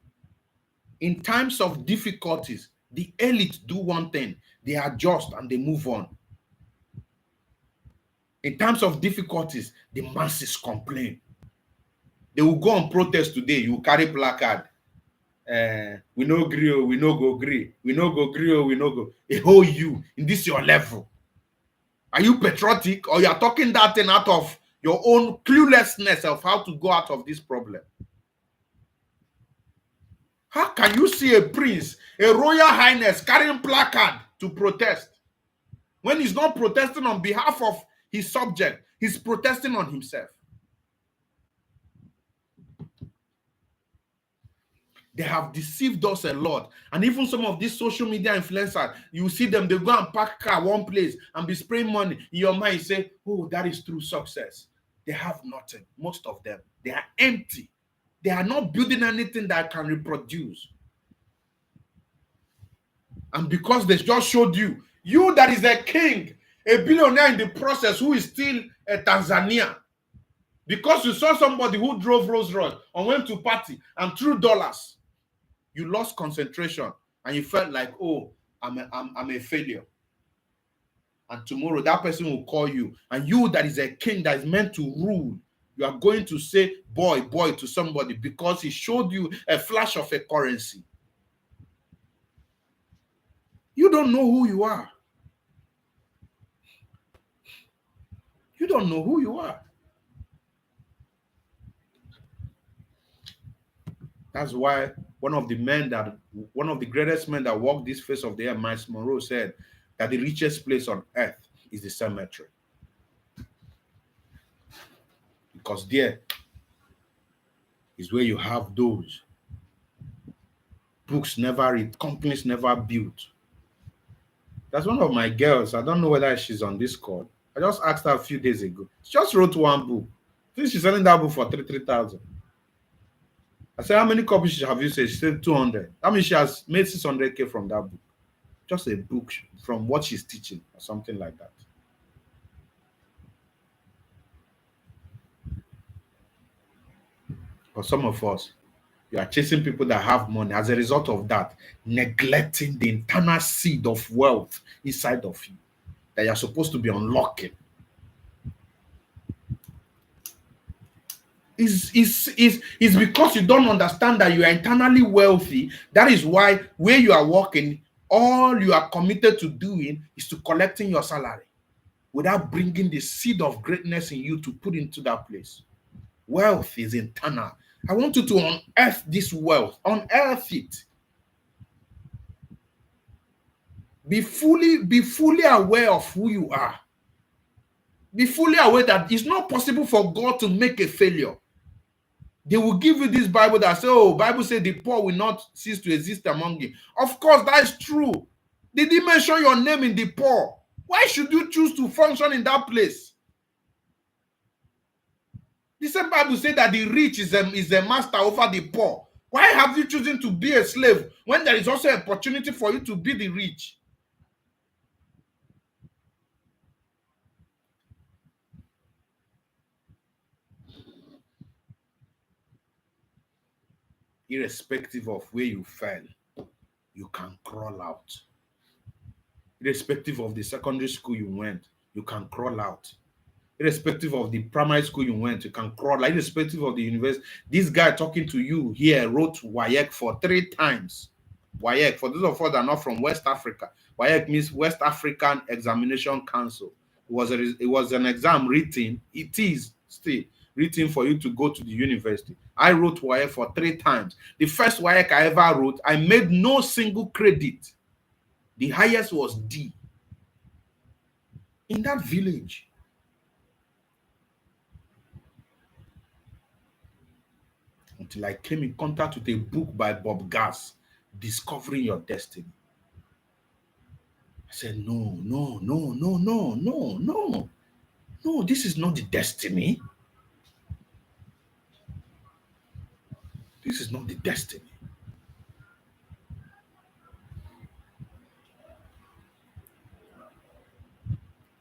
In times of difficulties, the elite do one thing, they adjust and they move on. In times of difficulties, the masses complain. They will go on protest today, you carry placard. We no agree, we no go agree. We no go agree, we no go. A whole you, in this your level. Are you patriotic, or you are talking that thing out of your own cluelessness of how to go out of this problem? How can you see a prince, a royal highness carrying placard to protest. When he's not protesting on behalf of his subject, he's protesting on himself. They have deceived us a lot. And even some of these social media influencers, you see them, they go and park car one place and be spraying money. In your mind, you say, oh, that is true success. They have nothing. Most of them, they are empty. They are not building anything that can reproduce. And because they just showed you that is a king, a billionaire in the process who is still a Tanzania, because you saw somebody who drove Rolls Royce and went to party and threw dollars, you lost concentration and you felt like, oh, I'm a failure. And tomorrow that person will call you, and you that is a king that is meant to rule, you are going to say boy to somebody because he showed you a flash of a currency. You don't know who you are. You don't know who you are. That's why one of the greatest men that walked this face of the earth, Miles Monroe, said that the richest place on earth is the cemetery. Because there is where you have those books never read, companies never built. That's one of my girls. I don't know whether she's on this call. I just asked her a few days ago. She just wrote one book. I think she's selling that book for 3,000. I said, how many copies have you said? She said 200. That means she has made 600K from that book. Just a book from what she's teaching or something like that. But some of us, you are chasing people that have money. As a result of that, neglecting the internal seed of wealth inside of you that you're supposed to be unlocking. Is because you don't understand that you are internally wealthy. That is why where you are working, all you are committed to doing is to collecting your salary without bringing the seed of greatness in you to put into that place. Wealth is internal. I want you to unearth this wealth. Unearth it. Be fully aware of who you are. Be fully aware that it's not possible for God to make a failure. They will give you this Bible that says, oh, Bible says the poor will not cease to exist among you. Of course, that is true. They didn't mention your name in the poor. Why should you choose to function in that place? The same Bible says that the rich is a master over the poor. Why have you chosen to be a slave when there is also an opportunity for you to be the rich? Irrespective of where you fell, you can crawl out. Irrespective of the secondary school you went, you can crawl out. Irrespective of the primary school you went, you can crawl out. Irrespective of the university. This guy talking to you here wrote WAEC for 3 times. WAEC, for those of us that are not from West Africa, WAEC means West African Examination Council. It was an exam written. It is still written for you to go to the university. I wrote WAEC for 3 times. The first WAEC I ever wrote, I made no single credit. The highest was D. In that village. Until I came in contact with a book by Bob Gass, Discovering Your Destiny. I said, no, this is not the destiny. This is not the destiny.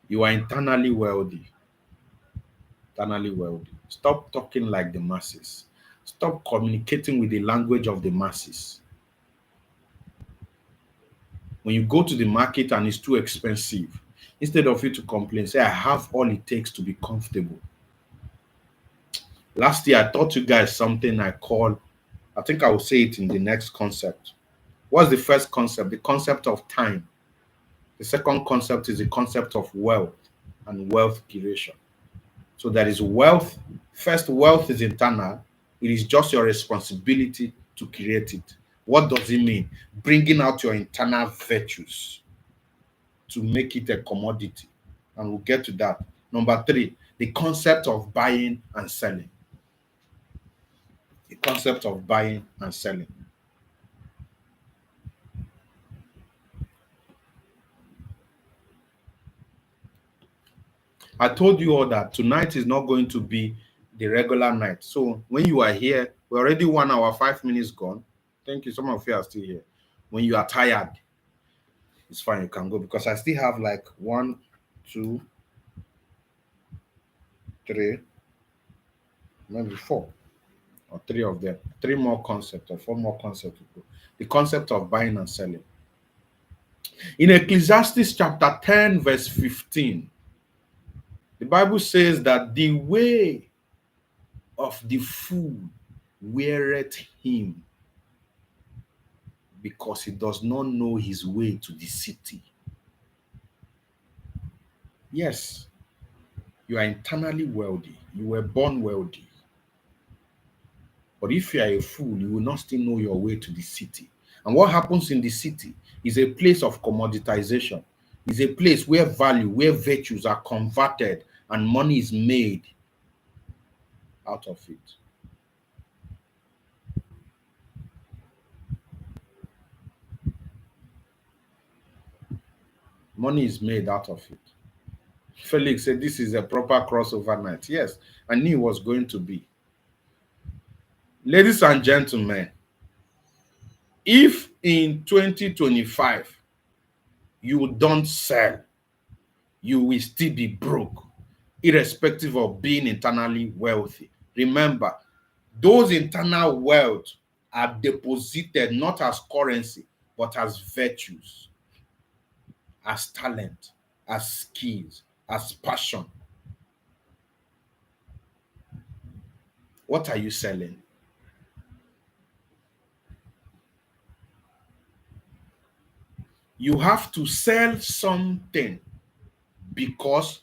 You are internally wealthy. Internally wealthy. Stop talking like the masses. Stop communicating with the language of the masses. When you go to the market and it's too expensive, instead of you to complain, say, I have all it takes to be comfortable. Last year, I taught you guys something I think I will say it in the next concept. What's the first concept? The concept of time. The second concept is the concept of wealth and wealth creation. So there is wealth. First, wealth is internal. It is just your responsibility to create it. What does it mean? Bringing out your internal virtues. to make it a commodity. And we'll get to that. Number 3, the concept of buying and selling. The concept of buying and selling. I told you all that tonight is not going to be the regular night. So when you are here, we're already 1 hour, 5 minutes gone. Thank you. Some of you are still here. When you are tired, it's fine. You can go because I still have like 1, 2, 3, maybe 4 or 3 of them. 3 more concepts or 4 more concepts to go. The concept of buying and selling. In Ecclesiastes chapter 10, verse 15, the Bible says that the way of the fool weareth him, because he does not know his way to the city. Yes, you are internally wealthy. You were born wealthy. But if you are a fool, you will not still know your way to the city. And what happens in the city is a place of commoditization. It's a place where value, where virtues are converted and money is made out of it. Money is made out of it. Felix said this is a proper crossover night. Yes, I knew it was going to be. Ladies and gentlemen, if in 2025 you don't sell, you will still be broke, irrespective of being internally wealthy. Remember, those internal wealth are deposited not as currency, but as virtues, as talent, as skills, as passion. What are you selling? You have to sell something because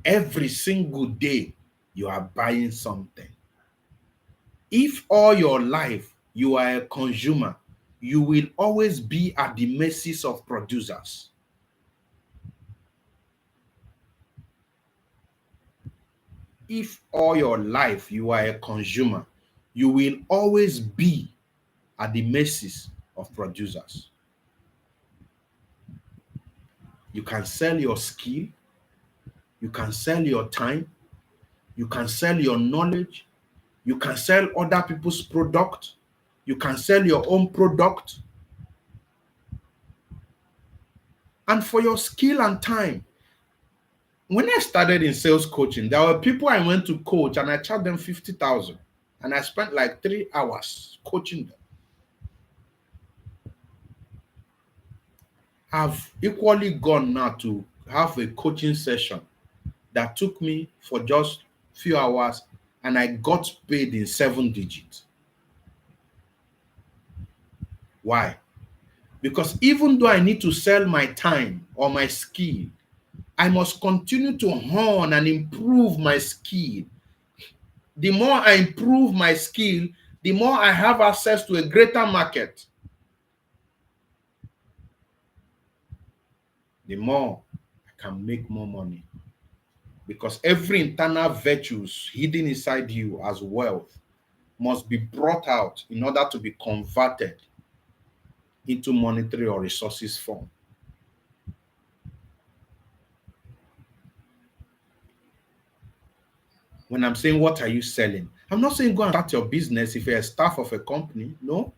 every single day you are buying something. If all your life you are a consumer, you will always be at the mercy of producers. If all your life you are a consumer, you will always be at the mercy of producers. You can sell your skill, you can sell your time, you can sell your knowledge, you can sell other people's product, you can sell your own product. And for your skill and time, when I started in sales coaching, there were people I went to coach and I charged them 50,000 and I spent like 3 hours coaching them. I've equally gone now to have a coaching session that took me for just few hours and I got paid in 7 digits. Why? Because even though I need to sell my time or my skill, I must continue to hone and improve my skill. The more I improve my skill, the more I have access to a greater market. The more I can make more money. Because every internal virtues hidden inside you as wealth must be brought out in order to be converted into monetary or resources form. When I'm saying, what are you selling? I'm not saying go and start your business if you're a staff of a company. No.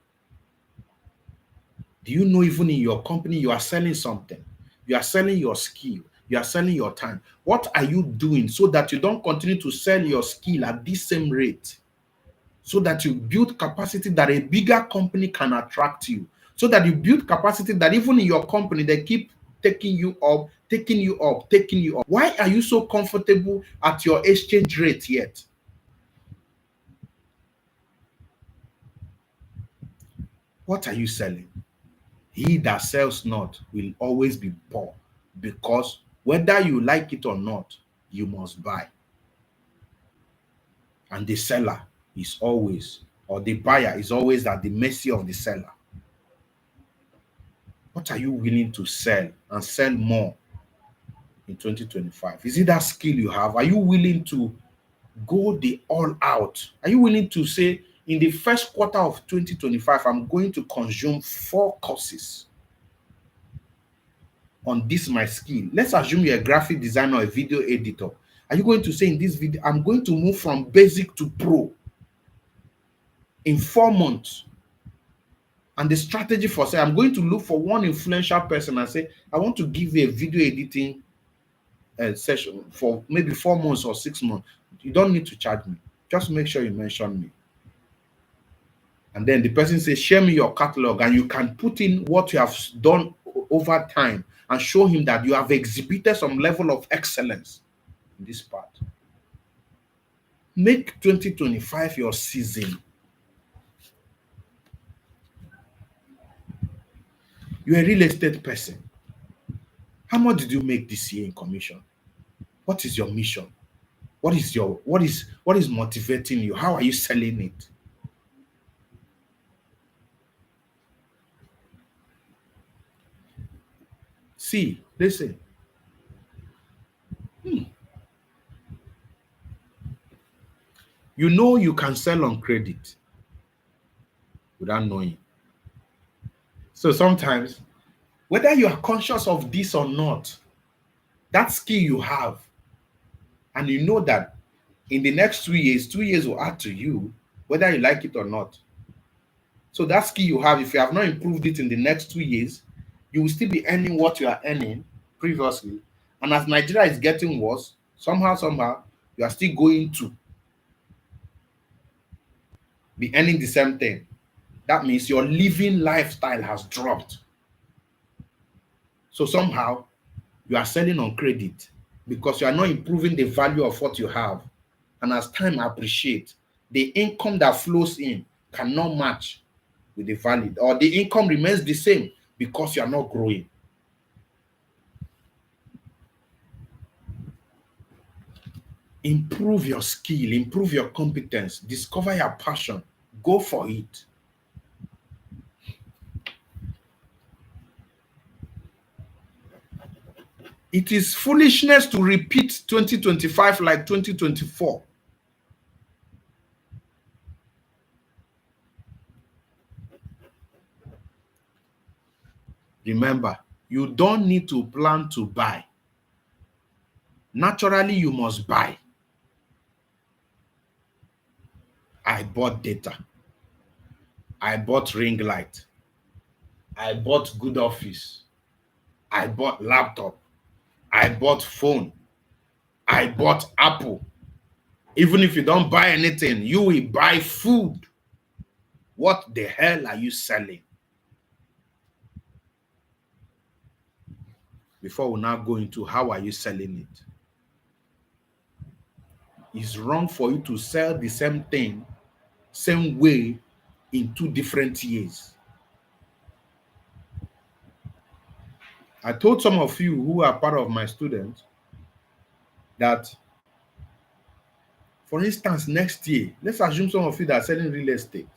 Do you know even in your company you are selling something? You are selling your skill. You are selling your time. What are you doing so that you don't continue to sell your skill at this same rate? So that you build capacity that a bigger company can attract you. So that you build capacity that even in your company, they keep taking you up, taking you up, taking you up. Why are you so comfortable at your exchange rate yet? What are you selling? He that sells not will always be poor, because whether you like it or not, you must buy. And the seller is always, or the buyer is always at the mercy of the seller. What are you willing to sell and sell more in 2025? Is it that skill you have? Are you willing to go the all out? Are you willing to say, in the first quarter of 2025, I'm going to consume 4 courses on this my skill? Let's assume you're a graphic designer or a video editor. Are you going to say, in this video, I'm going to move from basic to pro in 4 months? And the strategy for say, I'm going to look for one influential person and say, I want to give you a video editing session for maybe 4 months or 6 months. You don't need to charge me. Just make sure you mention me. And then the person says, share me your catalog, and you can put in what you have done over time and show him that you have exhibited some level of excellence in this part. Make 2025 your season. You're a real estate person. How much did you make this year in commission? What is your mission? What is motivating you? How are you selling it? See, listen. You know you can sell on credit without knowing. So sometimes, whether you are conscious of this or not, that skill you have, and you know that in the next 2 years will add to you, whether you like it or not. So that skill you have, if you have not improved it in the next 2 years, you will still be earning what you are earning previously. And as Nigeria is getting worse, somehow, you are still going to be earning the same thing. That means your living lifestyle has dropped. So somehow, you are selling on credit because you are not improving the value of what you have. And as time appreciates, the income that flows in cannot match with the value, or the income remains the same because you are not growing. Improve your skill, improve your competence, discover your passion, go for it. It is foolishness to repeat 2025 like 2024. Remember, you don't need to plan to buy. Naturally, you must buy. I bought data. I bought ring light. I bought good office. I bought laptop. I bought phone. I bought Apple. Even if you don't buy anything, you will buy food. What the hell are you selling? Before we now go into how are you selling it. It's wrong for you to sell the same thing, same way in 2 different years. I told some of you who are part of my students that, for instance, next year, let's assume some of you that are selling real estate.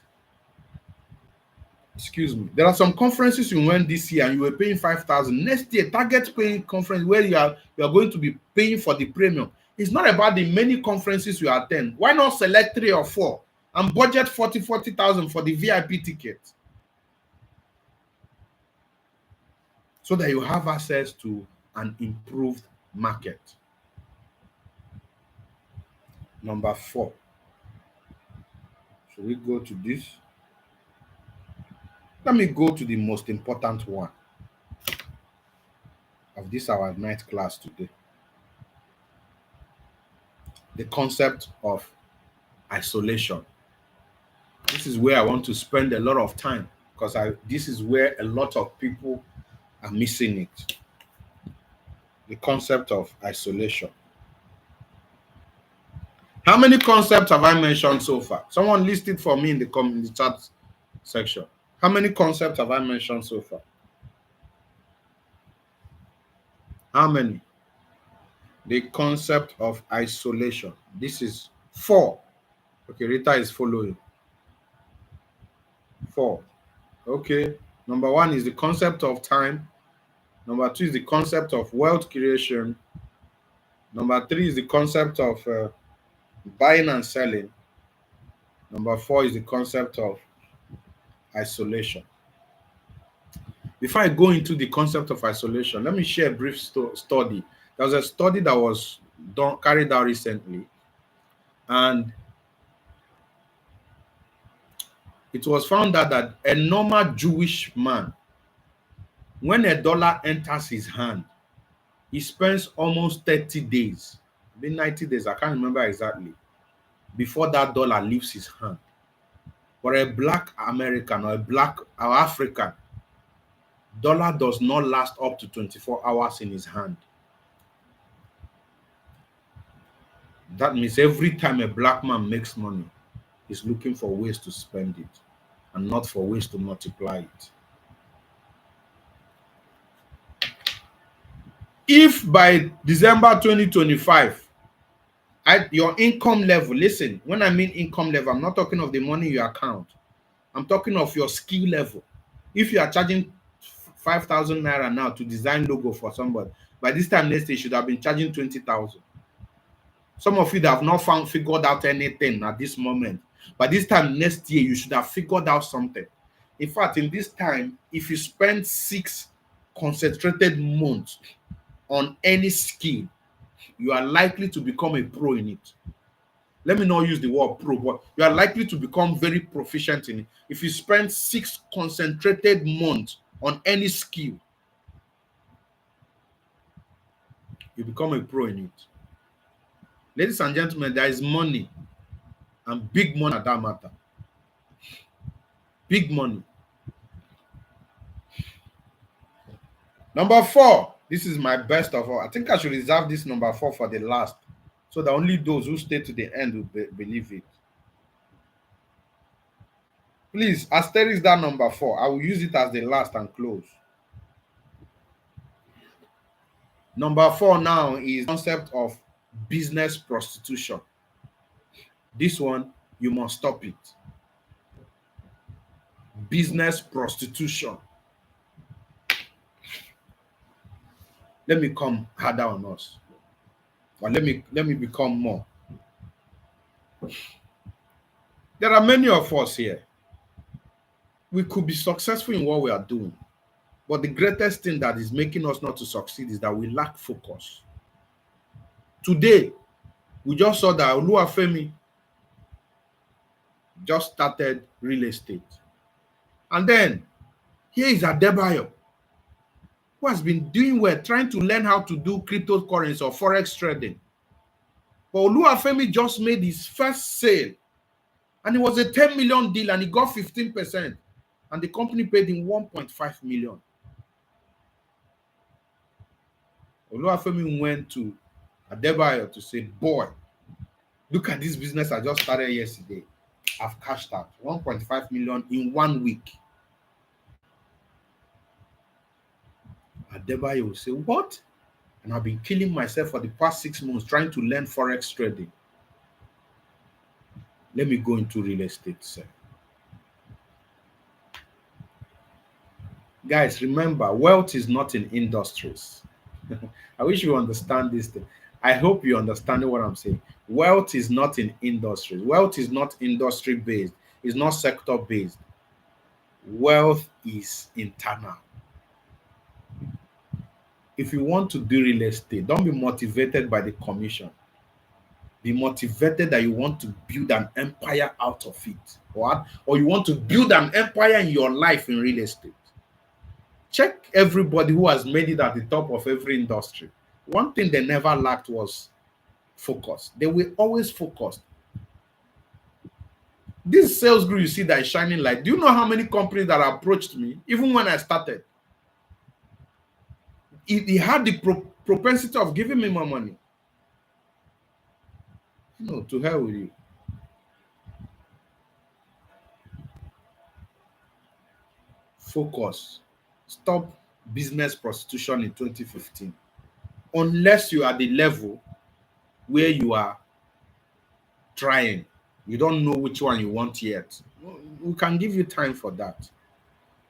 Excuse me. There are some conferences you went this year and you were paying 5,000. Next year, target paying conference where you are going to be paying for the premium. It's not about the many conferences you attend. Why not select 3 or 4 and budget 40,000 for the VIP ticket, so that you have access to an improved market? Number 4. Should we go to this? Let me go to the most important one of this our night class today. The concept of isolation. This is where I want to spend a lot of time, because this is where a lot of people are missing it. The concept of isolation. How many concepts have I mentioned so far? Someone list it for me in the chat section. How many concepts have I mentioned so far? How many? The concept of isolation. This is 4. Okay, Rita is following. 4. Okay. Number 1 is the concept of time. Number 2 is the concept of wealth creation. Number three is the concept of buying and selling. Number four is the concept of isolation. Before I go into the concept of isolation, let me share a brief study. There was a study that was carried out recently, and it was found out that a normal Jewish man, when a dollar enters his hand, he spends almost 30 days, maybe 90 days, I can't remember exactly, before that dollar leaves his hand. For a black American or a black or African, dollar does not last up to 24 hours in his hand. That means every time a black man makes money, he's looking for ways to spend it and not for ways to multiply it. If by December 2025, your income level, listen, when I mean income level, I'm not talking of the money in your account. I'm talking of your skill level. If you are charging 5,000 naira now to design logo for somebody, by this time next year, you should have been charging 20,000. Some of you that have not figured out anything at this moment, by this time next year, you should have figured out something. In fact, in this time, if you spend 6 concentrated months on any skill, you are likely to become a pro in it. Let me not use the word pro, but you are likely to become very proficient in it. If you spend 6 concentrated months on any skill, you become a pro in it. Ladies and gentlemen, there is money, and big money at that matter. Big money. Number 4, this is my best of all. I think I should reserve this number 4 for the last, so that only those who stay to the end will believe it. Please, asterisk that number 4. I will use it as the last and close. Number 4 now is concept of business prostitution. This one, you must stop it. Business prostitution. Let me come harder on us. Or let me become more. There are many of us here. We could be successful in what we are doing. But the greatest thing that is making us not to succeed is that we lack focus. Today, we just saw that Oluwafemi just started real estate. And then, here is Adebayo, who has been doing well, trying to learn how to do cryptocurrency or forex trading. But Oluwafemi just made his first sale, and it was a 10 million deal, and he got 15%, and the company paid him 1.5 million. Oluwafemi went to Adebayo to say, boy, look at this business I just started yesterday. I've cashed out 1.5 million in 1 week. Adebayo will say, what? And I've been killing myself for the past 6 months trying to learn forex trading. Let me go into real estate, sir. Guys, remember, wealth is not in industries. I wish you understand this thing. I hope you understand what I'm saying. Wealth is not in industries. Wealth is not industry based. It's not sector based. Wealth is internal. If you want to do real estate, don't be motivated by the commission. Be motivated that you want to build an empire out of it. What? Or you want to build an empire in your life in real estate. Check everybody who has made it at the top of every industry. One thing they never lacked was focus. They were always focused. This sales group you see that is shining light. Do you know how many companies that approached me, even when I started? He had the propensity of giving me more money. No, to hell with you. Focus. Stop business prostitution in 2015. Unless you are the level where you are trying. You don't know which one you want yet. We can give you time for that.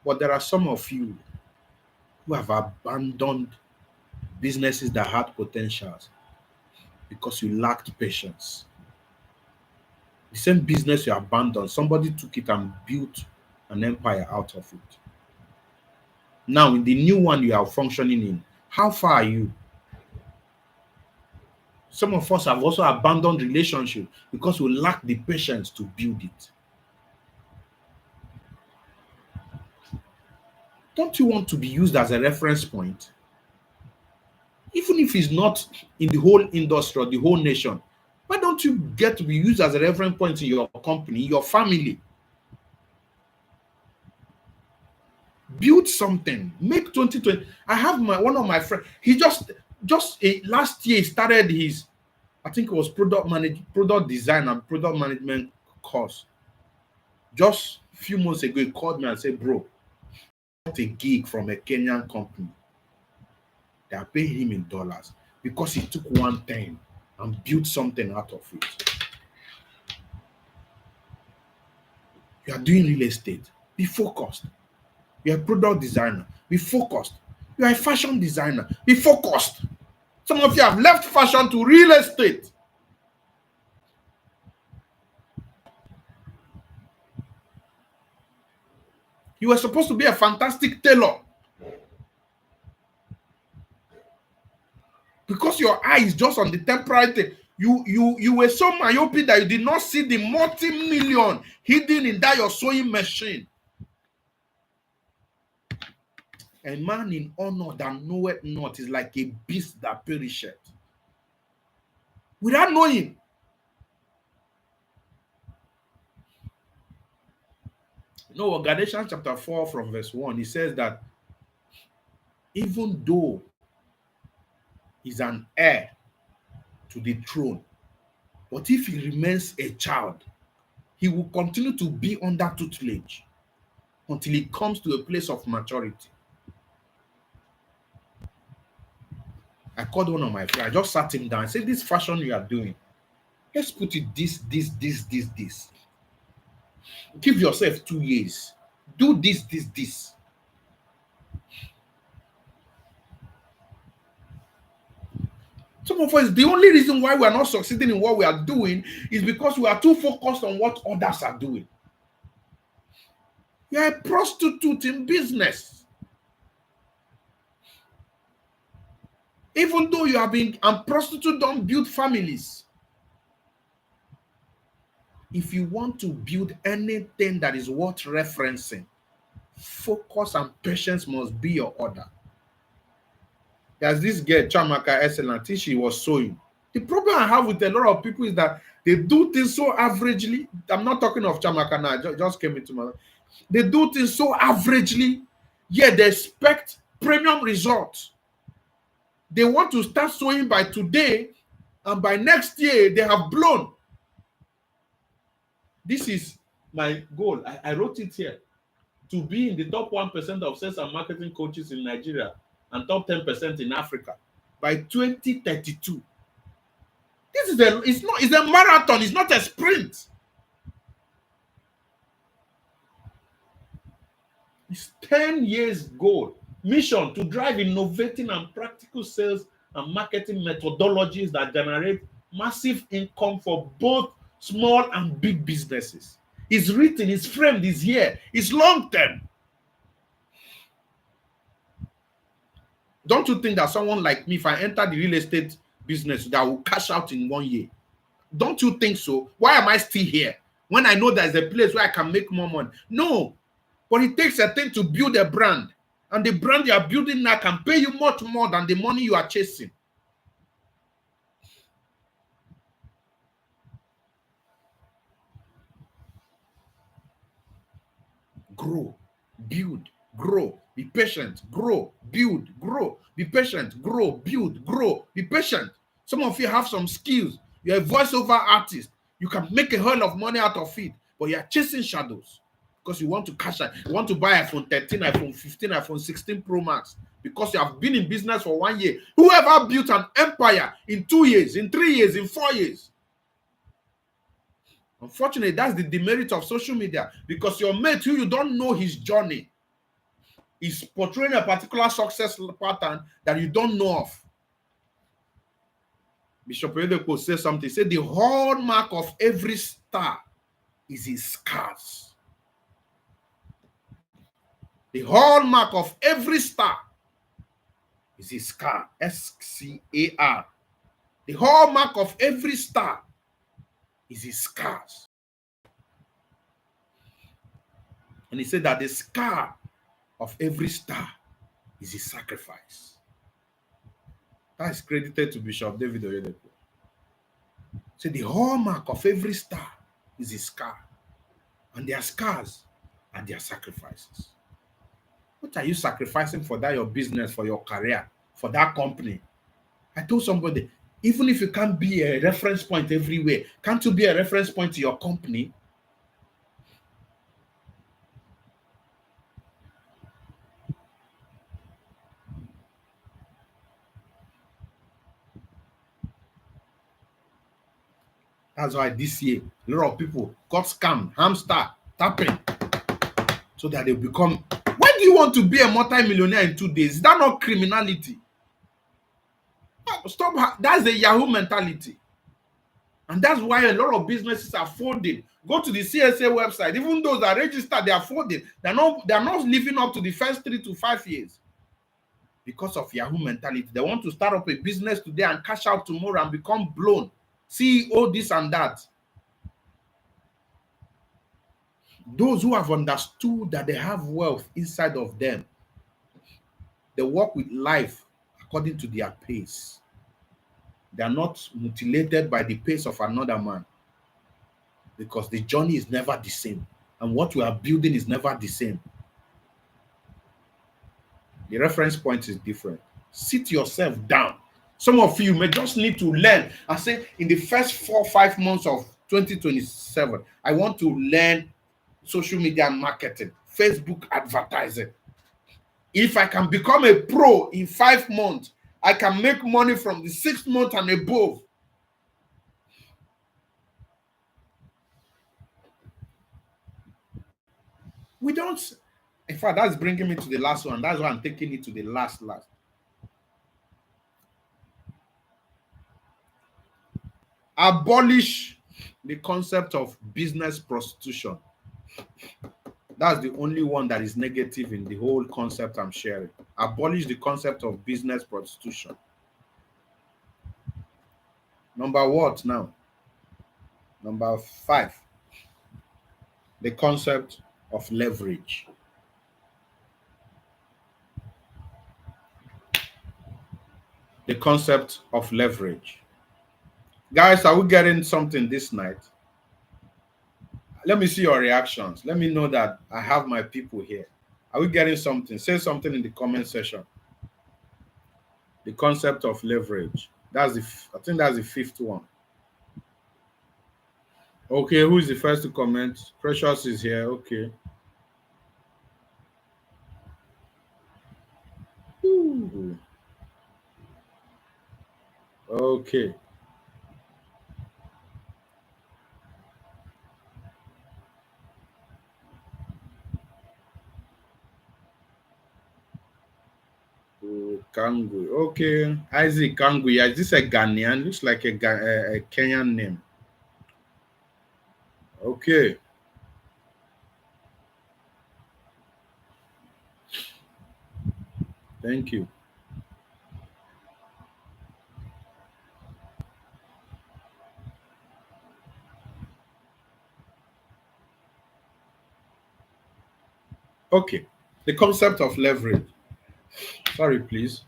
But there are some of you who have abandoned businesses that had potentials because you lacked patience. The same business you abandoned, somebody took it and built an empire out of it. Now, in the new one you are functioning in, how far are you? Some of us have also abandoned relationship because we lack the patience to build it. Don't you want to be used as a reference point? Even if it's not in the whole industry or the whole nation, why don't you get to be used as a reference point in your company, your family? Build something. Make 2020. I have one of my friends. He last year started his, I think it was product design and product management course. Just a few months ago, he called me and said, "Bro, I got a gig from a Kenyan company. They are paying him in dollars because he took one time and built something out of it." You are doing real estate. Be focused. You're a product designer. Be focused. You are a fashion designer. Be focused. Some of you have left fashion to real estate. You were supposed to be a fantastic tailor. Because your eye is just on the temporary thing. You were so myopic that you did not see the multi-million hidden in that your sewing machine. A man in honor that knoweth not is like a beast that perisheth. Without knowing. You know, Galatians chapter 4 from verse 1, he says that even though he's an heir to the throne, but if he remains a child, he will continue to be under tutelage until he comes to a place of maturity. I called one of my friends. I just sat him down and said, "This fashion you are doing, let's put it this. Give yourself 2 years. Do this. Some of us, the only reason why we are not succeeding in what we are doing is because we are too focused on what others are doing. You are a prostitute in business. Even though you have been, and prostitutes don't build families. If you want to build anything that is worth referencing, focus and patience must be your order. There's this girl, Chamaka Excellent, she was sewing. The problem I have with a lot of people is that they do things so averagely. I'm not talking of Chamaka now, just came into my life. They do things so averagely, yet they expect premium results. They want to start sewing by today, and by next year, they have blown. This is my goal. I wrote it here. To be in the top 1% of sales and marketing coaches in Nigeria and top 10% in Africa by 2032. It's a marathon, it's not a sprint. It's 10 years goal. Mission to drive innovating and practical sales and marketing methodologies that generate massive income for both small and big businesses. It's written, it's framed, it's here. It's long term. Don't you think that someone like me, if I enter the real estate business, that will cash out in 1 year? Don't you think so? Why am I still here when I know there's a place where I can make more money? No, but it takes a thing to build a brand, and the brand you are building now can pay you much more than the money you are chasing. Grow, build, grow, be patient, grow, build, grow, be patient, grow, build, grow, be patient. Some of you have some skills. You're a voiceover artist. You can make a hell of money out of it, but you're chasing shadows because you want to cash out. You want to buy iPhone 13, iPhone 15, iPhone 16 Pro Max because you have been in business for 1 year. Whoever built an empire in 2 years, in 3 years, in 4 years? Unfortunately, that's the demerit of social media, because your mate who you don't know his journey is portraying a particular success pattern that you don't know of. Bishop Oyedepo said something. He said the hallmark of every star is his scars. The hallmark of every star is his scar. S-C-A-R. The hallmark of every star is his scars. And he said that the scar of every star is his sacrifice. That is credited to Bishop David Oyedepo. So the hallmark of every star is his scar. And their scars are their sacrifices. What are you sacrificing for that your business, for your career, for that company? I told somebody, even if you can't be a reference point everywhere, can't you be a reference point to your company? That's why this year, a lot of people got scammed, hamster, tapping, so that they become. Why do you want to be a multi-millionaire in 2 days? Is that not criminality? Stop. That's the Yahoo mentality. And that's why a lot of businesses are folding. Go to the CSA website. Even those that are registered, they are folding. They're not living up to the first 3 to 5 years because of Yahoo mentality. They want to start up a business today and cash out tomorrow and become blown. CEO, this and that. Those who have understood that they have wealth inside of them, they walk with life according to their pace. They are not mutilated by the pace of another man, because the journey is never the same, and what we are building is never the same. The reference point is different. Sit yourself down. Some of you may just need to learn and say, in the first 4 or 5 months of 2027, I want to learn social media marketing, Facebook advertising. If I can become a pro in 5 months, I can make money from the 6th month and above. We don't. In fact, that's bringing me to the last one. That's why I'm taking it to the last. Abolish the concept of business prostitution. That's the only one that is negative in the whole concept I'm sharing. Abolish the concept of business prostitution. Number what now? Number 5. The concept of leverage. The concept of leverage. Guys, are we getting something this night? Let me see your reactions. Let me know that I have my people here. Are we getting something? Say something in the comment section. The concept of leverage. I think that's the 5th one. Okay, who is the first to comment? Precious is here. Okay. Ooh. Okay. Kangu. Okay. Isaac Kangu. Yeah, is this a Ghanaian? Looks like a Kenyan name. Okay. Thank you. Okay. The concept of leverage. Sorry, please.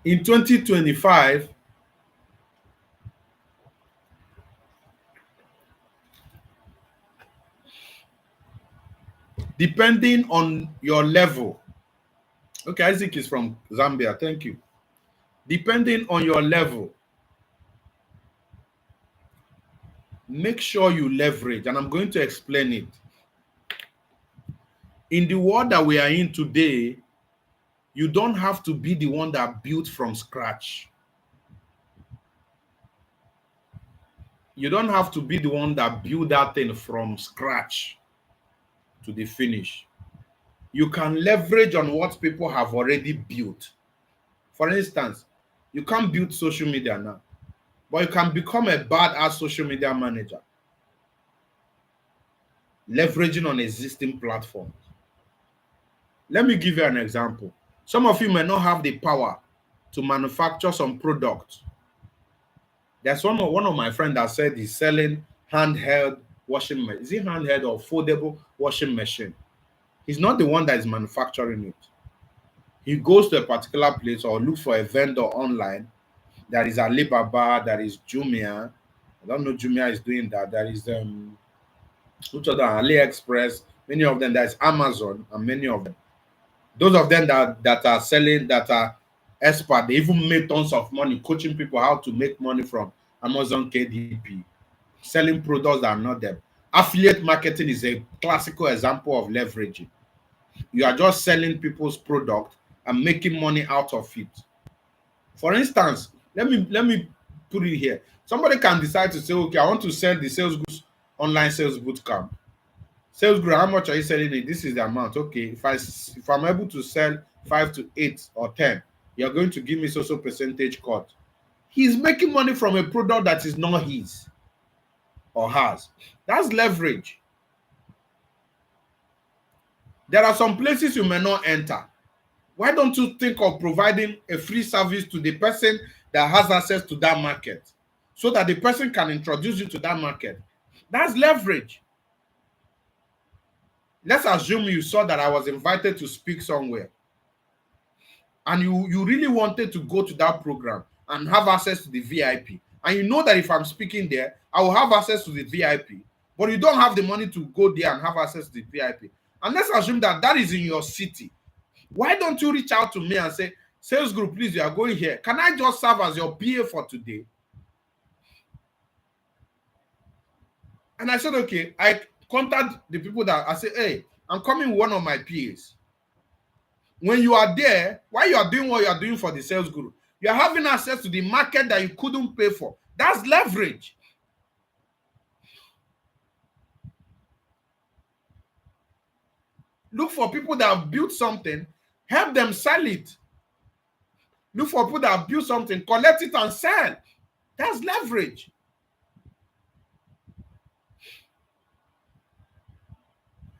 In 2025, depending on your level. Okay, Isaac is from Zambia. Thank you. Depending on your level, make sure you leverage, and I'm going to explain it. In the world that we are in today, you don't have to be the one that built from scratch. You don't have to be the one that built that thing from scratch to the finish. You can leverage on what people have already built. For instance, You can't build social media now, but you can become a badass social media manager, leveraging on existing platforms. Let me give you an example. Some of you may not have the power to manufacture some products. There's one of my friends that said he's selling handheld washing machine. Is it handheld or foldable washing machine? He's not the one that is manufacturing it. He goes to a particular place or looks for a vendor online. There is Alibaba, there is Jumia. I don't know Jumia is doing that. There is which other AliExpress, many of them. There's Amazon and many of them. Those of them that are selling, that are expert, they even make tons of money coaching people how to make money from Amazon KDP, selling products that are not them. Affiliate marketing is a classical example of leveraging. You are just selling people's product and making money out of it. For instance, let me put it here. Somebody can decide to say, okay, I want to sell the sales goods online sales bootcamp. Sales group, how much are you selling it? This is the amount. Okay, if I'm able to sell 5 to 8 or 10, you're going to give me so percentage cut. He's making money from a product that is not his or hers. That's leverage. There are some places you may not enter. Why don't you think of providing a free service to the person that has access to that market so that the person can introduce you to that market? That's leverage. Let's assume you saw that I was invited to speak somewhere and you really wanted to go to that program and have access to the VIP. And you know that if I'm speaking there, I will have access to the VIP, but you don't have the money to go there and have access to the VIP. And let's assume that that is in your city. Why don't you reach out to me and say, sales group, please, you are going here. Can I just serve as your PA for today? And I said, okay. I contact the people that I say, hey, I'm coming with one of my PAs. When you are there, while you are doing what you are doing for the sales group, you are having access to the market that you couldn't pay for. That's leverage. Look for people that have built something, help them sell it. Look for people that have built something, collect it and sell. That's leverage.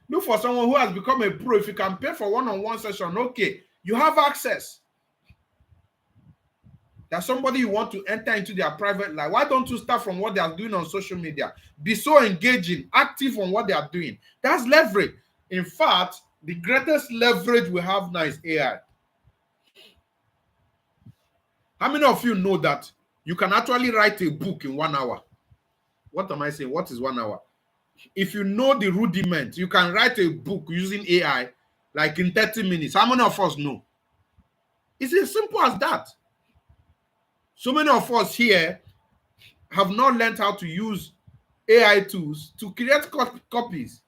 Look for someone who has become a pro. If you can pay for one-on-one session, okay, you have access. There's somebody you want to enter into their private life. Why don't you start from what they are doing on social media? Be so engaging, active on what they are doing. That's leverage. In fact, the greatest leverage we have now is AI. How many of you know that you can actually write a book in 1 hour? What am I saying? What is 1 hour? If you know the rudiment, you can write a book using AI like in 30 minutes. How many of us know? It's as simple as that. So many of us here have not learned how to use AI tools to create copies.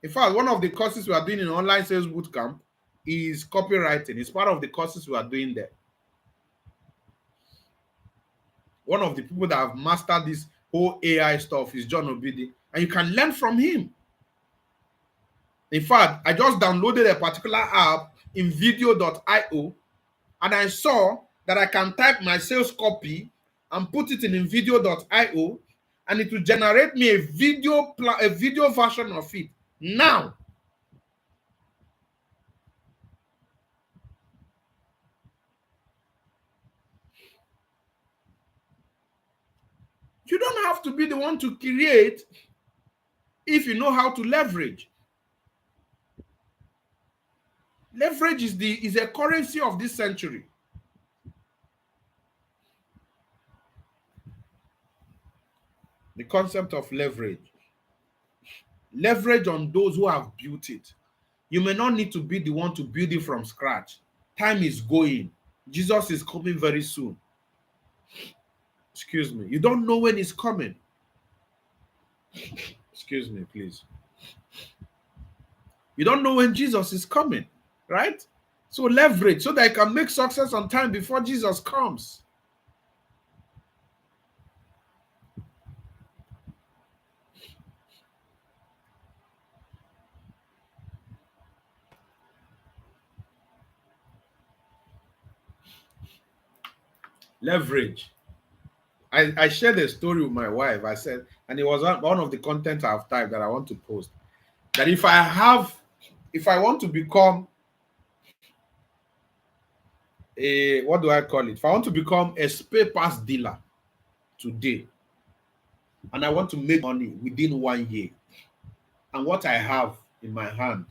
In fact, one of the courses we are doing in online sales bootcamp is copywriting. It's part of the courses we are doing there. One of the people that have mastered this whole AI stuff is John Obidi, and you can learn from him. In fact, I just downloaded a particular app, Invideo.io, and I saw that I can type my sales copy and put it in Invideo.io, and it will generate me a video version of it now. You don't have to be the one to create if you know how to leverage. Leverage is a currency of this century. The concept of leverage. Leverage on those who have built it. You may not need to be the one to build it from scratch. Time is going. Jesus is coming very soon. Excuse me. You don't know when he's coming. Excuse me, please. You don't know when Jesus is coming, right? So leverage so that you can make success on time before Jesus comes. Leverage. I shared a story with my wife. I said, and it was one of the content I've typed that I want to post. That if I want to become a, what do I call it? If I want to become a spare parts dealer today, and I want to make money within 1 year, and what I have in my hand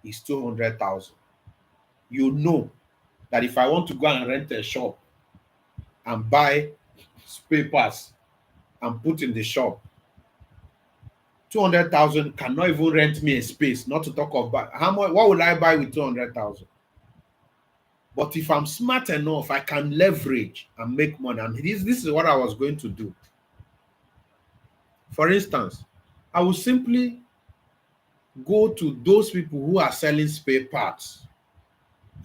is 200,000, you know that if I want to go and rent a shop and buy spare parts and put in the shop, 200,000 cannot even rent me a space, not to talk of buy. How much? What will I buy with 200,000? But if I'm smart enough, I can leverage and make money. And this is what I was going to do. For instance, I will simply go to those people who are selling spare parts.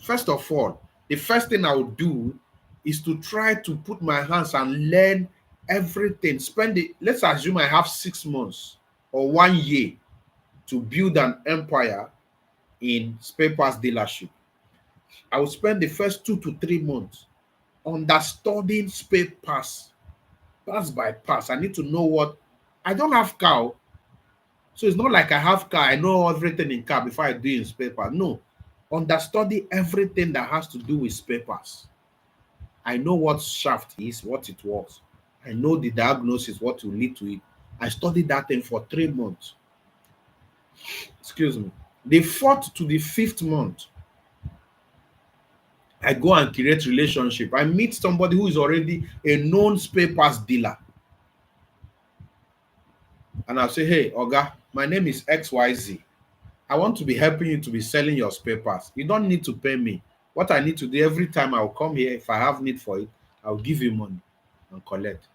First of all, the first thing I would do is to try to put my hands and learn everything. Spend it, let's assume I have 6 months or 1 year to build an empire in spare parts dealership. I will spend the first 2 to 3 months understanding spare parts, pass by pass. I need to know what, I don't have car, so it's not like I have car. I know everything in car before I do in spare parts. No, understudy everything that has to do with spare parts. I know what shaft is, what it works. I know the diagnosis, what will lead to it. I studied that thing for 3 months. Excuse me. The fourth to the fifth month, I go and create relationship. I meet somebody who is already a known spare parts dealer. And I'll say, hey, Oga, my name is XYZ. I want to be helping you to be selling your spare parts. You don't need to pay me. What I need to do every time I'll come here, if I have need for it, I'll give you money and collect.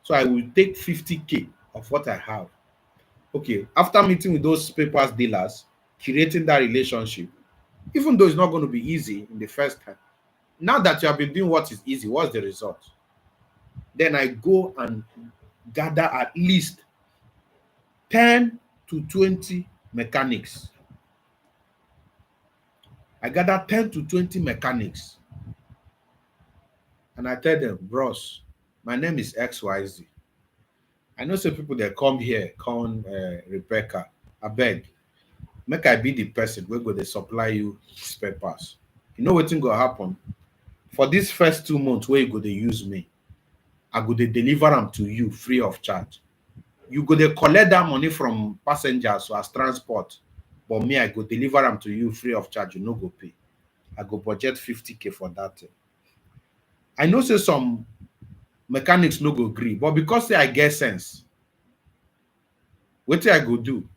So I will take 50K of what I have. Okay, after meeting with those spare parts dealers, creating that relationship, even though it's not going to be easy in the first time, now that you have been doing what is easy, what's the result? Then I go and gather at least 10 to 20 mechanics. I gather 10 to 20 mechanics. And I tell them, bros, my name is XYZ. I know some people that come here, come Rebecca, I beg, make I be the person wey go dey supply you spare parts. You know wetin go happen? For dis first 2 months wey you go dey use me, I go dey deliver am to you free of charge. You go dey collect dat money from passengers as transport, but me I go deliver am to you free of charge, you no go pay. I go budget 50K for dat thing. I know say some mechanics no go gree, but because say I get sense, wetin I go do?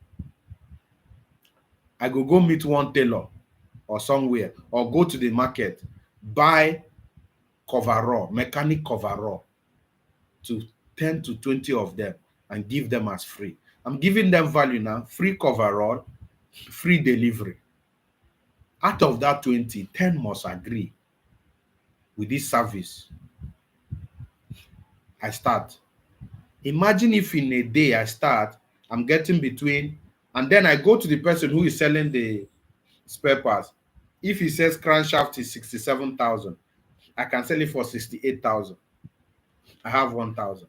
I go meet one tailor or somewhere, or go to the market, buy coverall, mechanic coverall, to 10 to 20 of them and give them as free. I'm giving them value now, free coverall, free delivery. Out of that 20, 10 must agree with this service. I start. Imagine if in a day I start, I'm getting between, and then I go to the person who is selling the spare parts. If he says crankshaft is 67,000, I can sell it for 68,000. I have 1,000.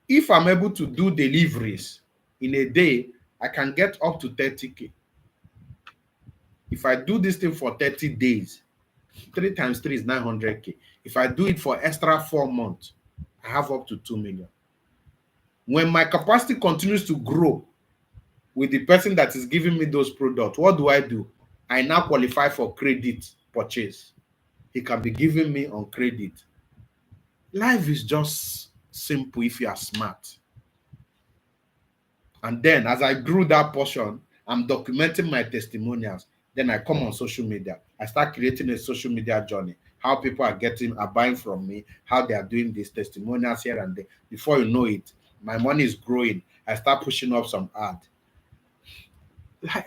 If I'm able to do deliveries in a day, I can get up to 30K. If I do this thing for 30 days, 3 times 3 is 900K. If I do it for extra 4 months, I have up to 2 million. When my capacity continues to grow with the person that is giving me those products, what do? I now qualify for credit purchase. He can be giving me on credit. Life is just simple if you are smart. And then as I grew that portion, I'm documenting my testimonials. Then I come on social media. I start creating a social media journey. How people are buying from me, how they are doing these testimonials here and there. Before you know it, my money is growing. I start pushing up some ad.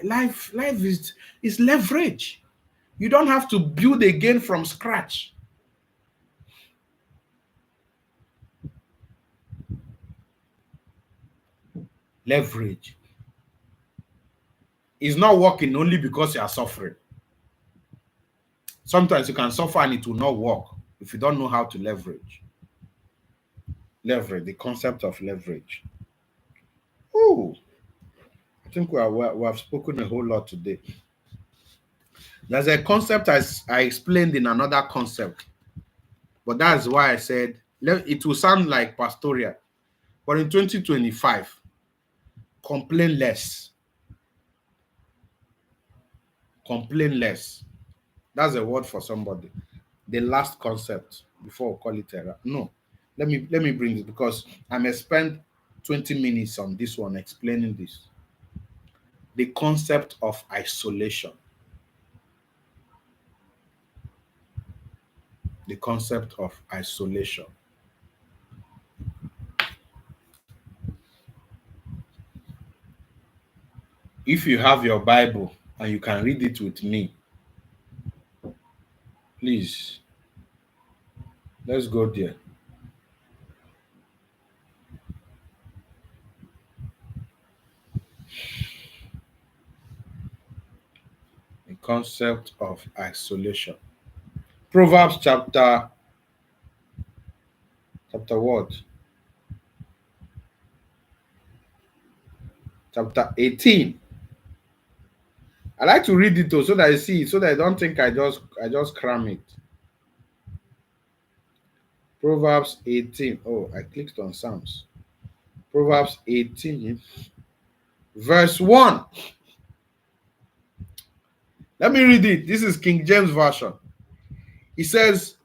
Life is leverage. You don't have to build again from scratch. Leverage. It's not working only because you are suffering. Sometimes you can suffer and it will not work if you don't know how to leverage. Leverage, the concept of leverage. Oh, I think we have spoken a whole lot today. There's a concept I explained in another concept, but that's why I said it will sound like pastoral. But in 2025, complain less. Complain less. That's a word for somebody. The last concept before we call it error. No, let me bring it because I may spend 20 minutes on this one explaining this. The concept of isolation. The concept of isolation. If you have your Bible and you can read it with me, please, let's go there. The concept of isolation. Proverbs chapter what? Chapter 18. I like to read it though, so that I see it, so that I don't think I just cram it. Proverbs 18. Oh, I clicked on Psalms. Proverbs 18, verse 1. Let me read it. This is King James Version. It says,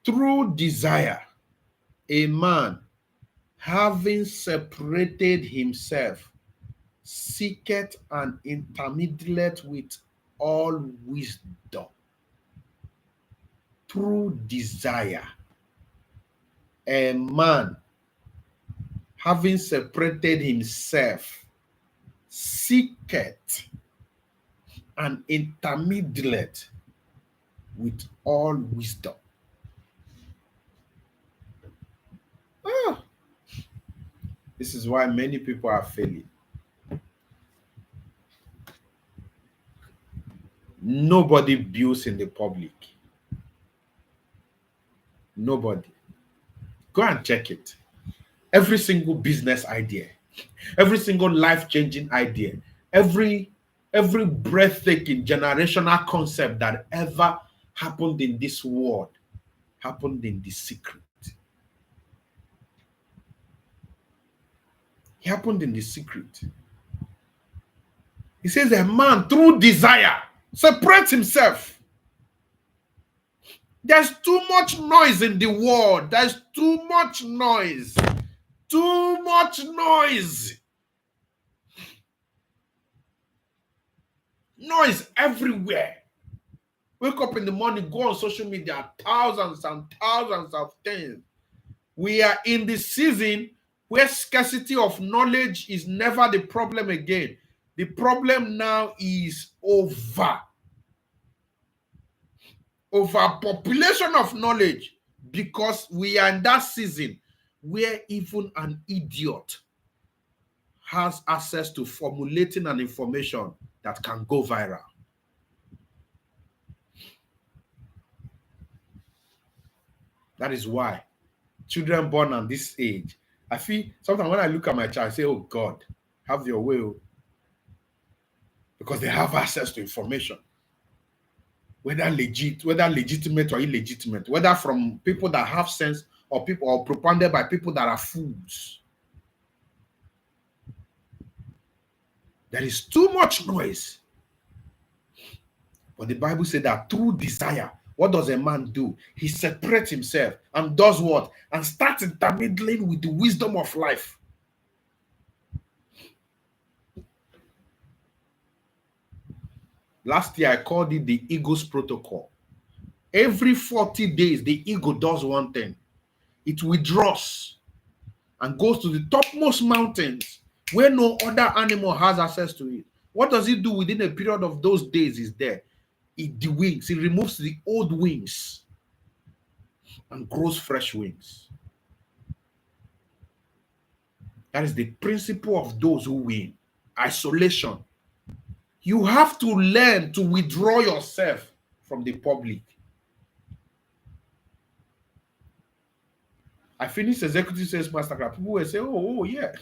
through desire, a man, having separated himself, seeketh an intermediate with all wisdom. Through desire, a man, having separated himself, seeketh an intermediate with all wisdom. This is why many people are failing. Nobody builds in the public. Nobody. Go and check it. Every single business idea, every single life-changing idea, every breathtaking generational concept that ever happened in this world happened in the secret. It happened in the secret. He says a man through desire separates himself. There's too much noise in the world. There's too much noise. Too much noise. Noise everywhere. Wake up in the morning, go on social media, thousands and thousands of things. We are in the season where scarcity of knowledge is never the problem again. The problem now is overpopulation of knowledge, because we are in that season where even an idiot has access to formulating an information that can go viral. That is why children born at this age, I feel sometimes when I look at my child, I say, oh God, have your way. Because they have access to information. Whether legitimate or illegitimate, whether from people that have sense or people or propounded by people that are fools. There is too much noise. But the Bible said that through desire, what does a man do? He separates himself and does what? And starts intermingling with the wisdom of life. Last year, I called it the ego's protocol. Every 40 days, the ego does one thing. It withdraws and goes to the topmost mountains where no other animal has access to it. What does it do within a period of those days is there? It removes the old wings and grows fresh wings. That is the principle of those who win. Isolation. You have to learn to withdraw yourself from the public. I finished Executive Sales Masterclass. People will say, oh, yeah.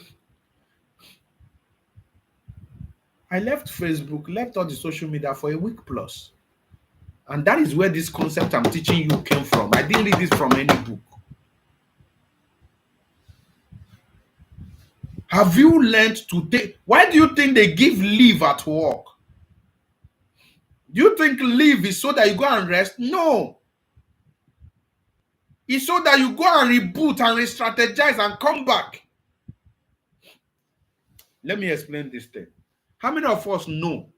I left Facebook, left all the social media for a week plus. And that is where this concept I'm teaching you came from. I didn't read this from any book. Have you learned to take? Why do you think they give leave at work? Do you think leave is so that you go and rest? No. It's so that you go and reboot and re-strategize and come back. Let me explain this thing. How many of us know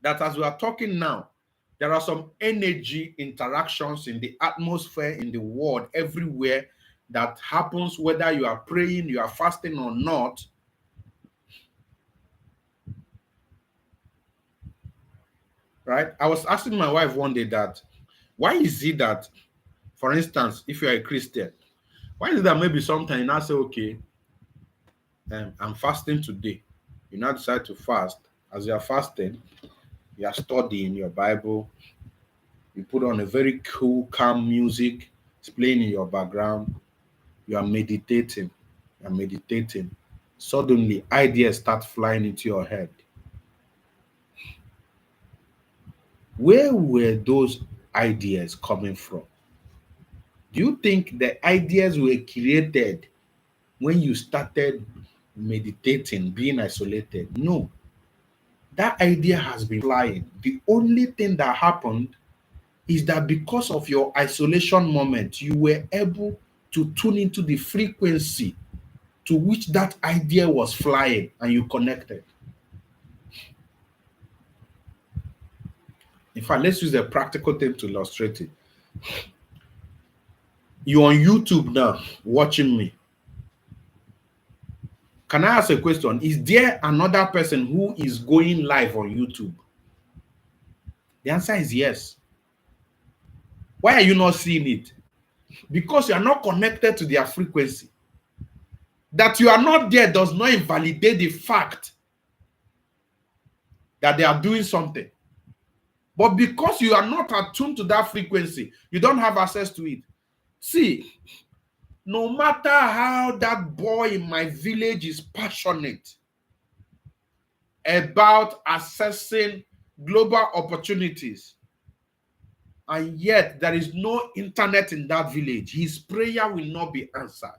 that as we are talking now, there are some energy interactions in the atmosphere, in the world, everywhere that happens, whether you are praying, you are fasting or not? Right? I was asking my wife one day that, why is it that, for instance, if you are a Christian, why is it that maybe sometimes you now say, okay, I'm fasting today. You now decide to fast. As you are fasting, you are studying your Bible. You put on a very cool, calm music. It's playing in your background. You are meditating. You are meditating. Suddenly, ideas start flying into your head. Where were those ideas coming from? Do you think the ideas were created when you started meditating, being isolated? No. That idea has been flying. The only thing that happened is that because of your isolation moment, you were able to tune into the frequency to which that idea was flying and you connected. In fact, let's use a practical thing to illustrate it. You're on YouTube now watching me. Can I ask a question? Is there another person who is going live on YouTube? The answer is yes. Why are you not seeing it? Because you are not connected to their frequency. That you are not there does not invalidate the fact that they are doing something. But because you are not attuned to that frequency, you don't have access to it. See, no matter how that boy in my village is passionate about accessing global opportunities, and yet there is no internet in that village, his prayer will not be answered.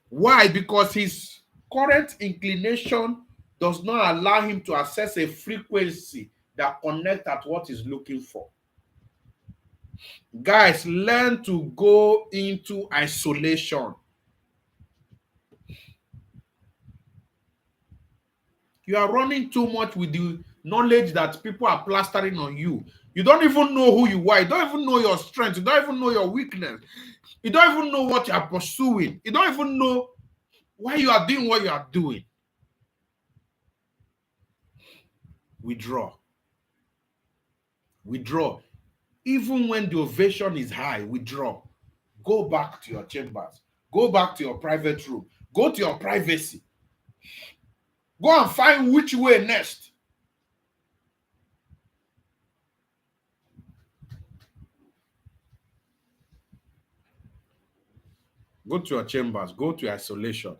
Why? Because his current inclination does not allow him to access a frequency that connects at what he's looking for. Guys, learn to go into isolation. You are running too much with the knowledge that people are plastering on you. You don't even know who you are. You don't even know your strength. You don't even know your weakness. You don't even know what you are pursuing. You don't even know why you are doing what you are doing. Withdraw. Withdraw. Even when the ovation is high, withdraw. Go back to your chambers. Go back to your private room. Go to your privacy. Go and find which way next. Go to your chambers. Go to isolation.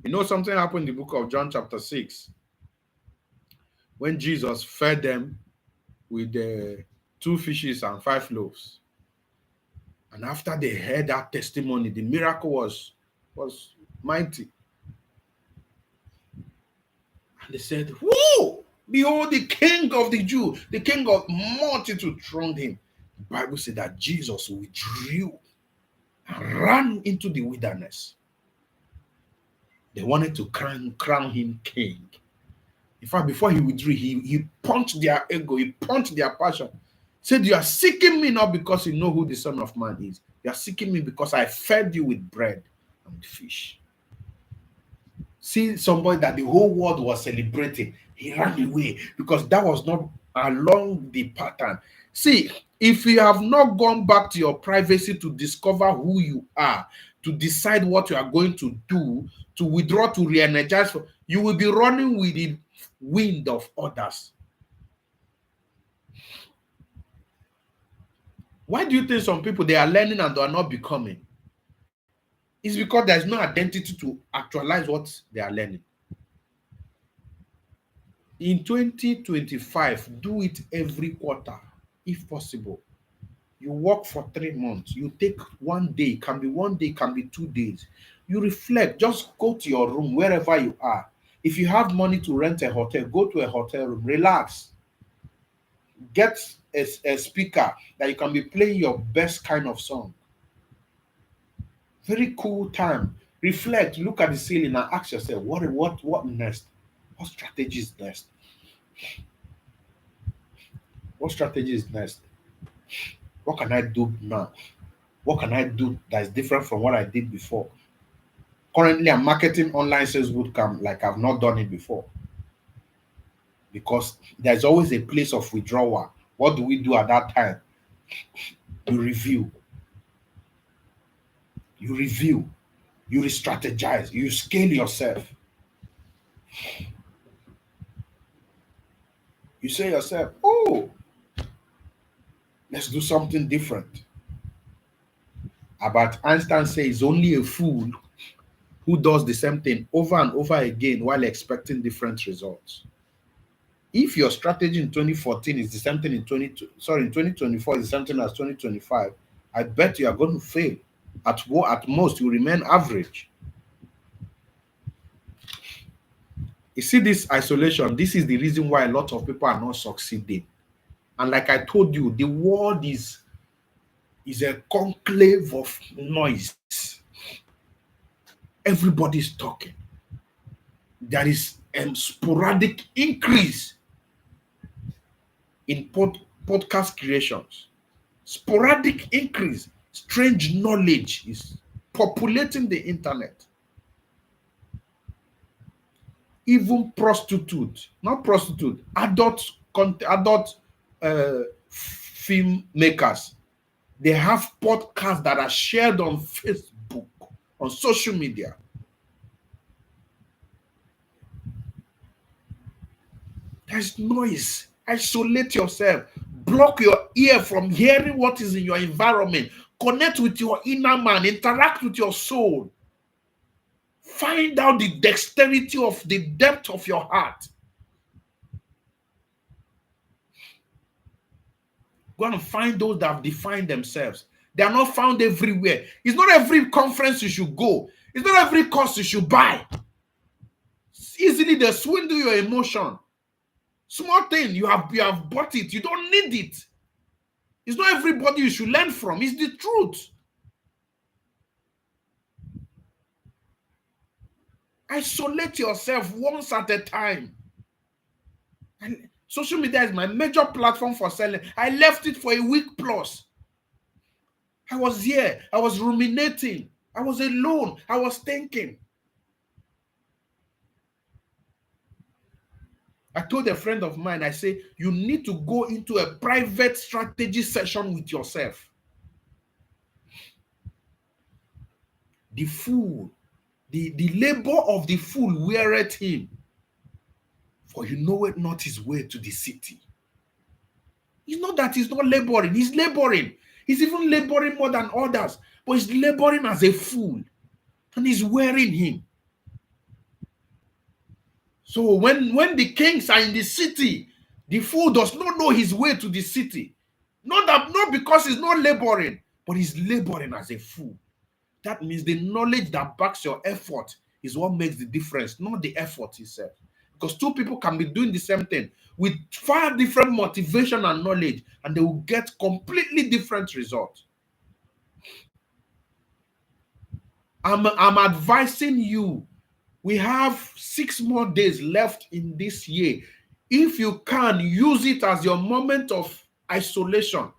You know, something happened in the book of John chapter 6 when Jesus fed them with the 2 fishes and 5 loaves. And after they heard that testimony, the miracle was mighty. And they said, "Whoa! Behold, the King of the Jews, the King of multitude thronged him." The Bible said that Jesus withdrew and ran into the wilderness. They wanted to crown him king. In fact, before he withdrew, he punched their ego, he punched their passion. Said, "You are seeking me not because you know who the Son of Man is. You are seeking me because I fed you with bread and with fish." See somebody that the whole world was celebrating. He ran away because that was not along the pattern. See, if you have not gone back to your privacy to discover who you are, to decide what you are going to do, to withdraw, to re-energize, you will be running with the wind of others. Why do you think some people they are learning and they are not becoming? It's because there's no identity to actualize what they are learning. In 2025, do it every quarter, if possible. You work for 3 months. You take one day, can be one day, can be 2 days. You reflect, just go to your room wherever you are. If you have money to rent a hotel, go to a hotel room, relax, get a speaker that you can be playing your best kind of song. Very cool time. Reflect, look at the ceiling and ask yourself, what next? What strategy is next? What strategy is next? What can I do now? What can I do that is different from what I did before? Currently, I'm marketing online sales bootcamp like I've not done it before because there's always a place of withdrawal. What do we do at that time? You review, you review, you re-strategize, you scale yourself. You say yourself, oh, let's do something different. Albert Einstein says only a fool who does the same thing over and over again while expecting different results. If your strategy in 2014 is the same thing in 2024 is the same thing as 2025, I bet you are going to fail. At most, you remain average. You see, this isolation, this is the reason why a lot of people are not succeeding. And like I told you, the world is a conclave of noise. Everybody's talking. There is a sporadic increase in podcast creations. Sporadic increase. Strange knowledge is populating the internet. Even adult film makers, they have podcasts that are shared on Facebook, on social media. There's noise. Isolate yourself. Block your ear from hearing what is in your environment. Connect with your inner man. Interact with your soul. Find out the dexterity of the depth of your heart. Go and find those that have defined themselves. They are not found everywhere. It's not every conference you should go. It's not every course you should buy. Easily they swindle your emotion. Small thing, you have bought it. You don't need it. It's not everybody you should learn from. It's the truth. Isolate yourself once at a time. And social media is my major platform for selling. I left it for a week plus. I was here. I was ruminating. I was alone. I was thinking. I told a friend of mine, I say, you need to go into a private strategy session with yourself. The fool, the labor of the fool weareth him, for he knoweth not his way to the city. It's not that he's not laboring. He's laboring. He's even laboring more than others, but he's laboring as a fool, and he's wearing him. So when the kings are in the city, the fool does not know his way to the city. Not because he's not laboring, but he's laboring as a fool. That means the knowledge that backs your effort is what makes the difference, not the effort itself. Because two people can be doing the same thing with far different motivation and knowledge, and they will get completely different results. I'm advising you. We have 6 more days left in this year. If you can, use it as your moment of isolation.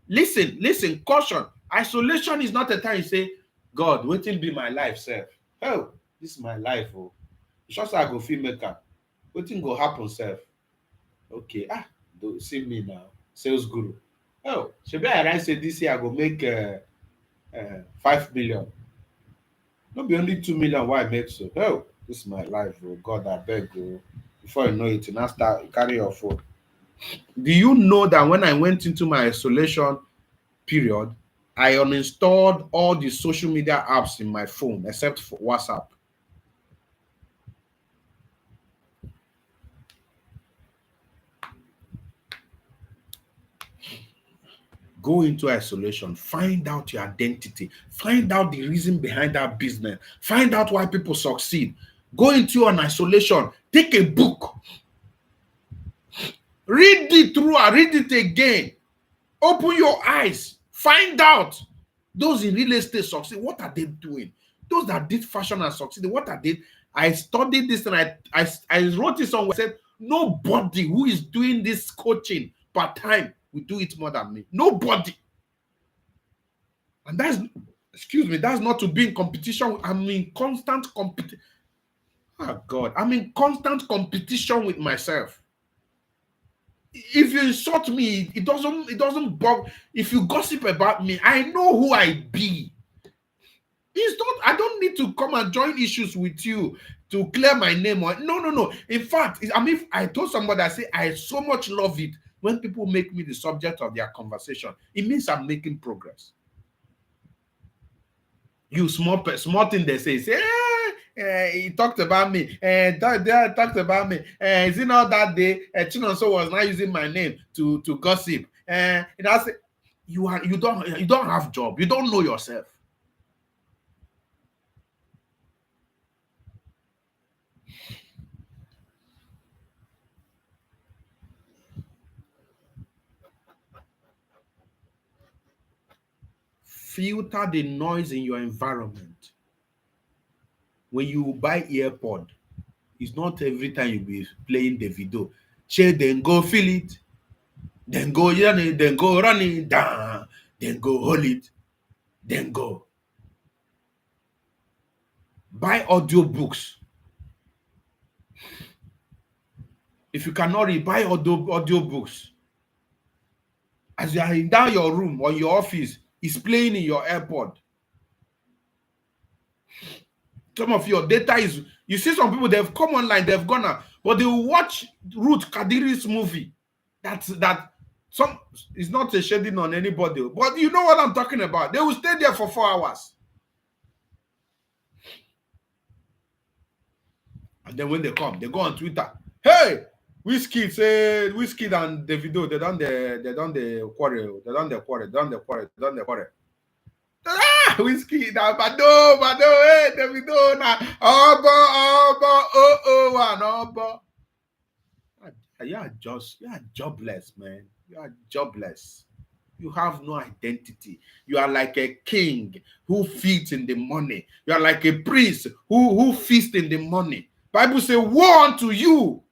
Listen, caution. Isolation is not a time you say, God, wetin be my life sef? Oh, this is my life. Oh, sure say I go fit make am. Wetin go happen sef? Okay, don't see me now, sales guru. Oh, shebi I write say this year I go make 5 million. No be only 2 million wey I make so. Oh, this is my life. Oh, God, abeg oh. Before you know it, you now start carry your phone. Do you know that when I went into my isolation, period, I uninstalled all the social media apps in my phone except for WhatsApp. Go into isolation, find out your identity, find out the reason behind that business, find out why people succeed. Go into an isolation, take a book, read it through and read it again. Open your eyes, find out those in real estate succeed. What are they doing? Those that did fashion and succeeded, what are they? I studied this and I wrote it somewhere. I said, nobody who is doing this coaching part time will do it more than me. Nobody. And that's, excuse me, that's not to be in competition. I'm in constant competition. Oh God, I'm in constant competition with myself. If you insult me, it doesn't bother. If you gossip about me, I know who I be. It's not, I don't need to come and join issues with you to clear my name. No. In fact, I mean, I told somebody, I say, I so much love it when people make me the subject of their conversation. It means I'm making progress. You small thing they say, he talked about me, talked about me. Is it not that day Chinonso was not using my name to gossip? And I say, you don't have job, you don't know yourself. Filter the noise in your environment. When you buy earpod, it's not every time you be playing the video. Then go feel it, then go running, then go running down, then go hold it, then go. Buy audio books. If you cannot read, buy audio books. As you are in down your room or your office, it's playing in your AirPod. Some of your data is, you see some people, they've come online, they've gone out, but they will watch Ruth Kadiri's movie. That some is not a shading on anybody, but you know what I'm talking about. They will stay there for 4 hours. And then when they come, they go on Twitter. Hey, Whiskey and Davido, they done the quarrel. Whiskey na bado, hey, Davido na obo. You are jobless, man. You are jobless. You have no identity. You are like a king who feeds in the money. You are like a priest who feasts in the money. Bible says, woe unto you.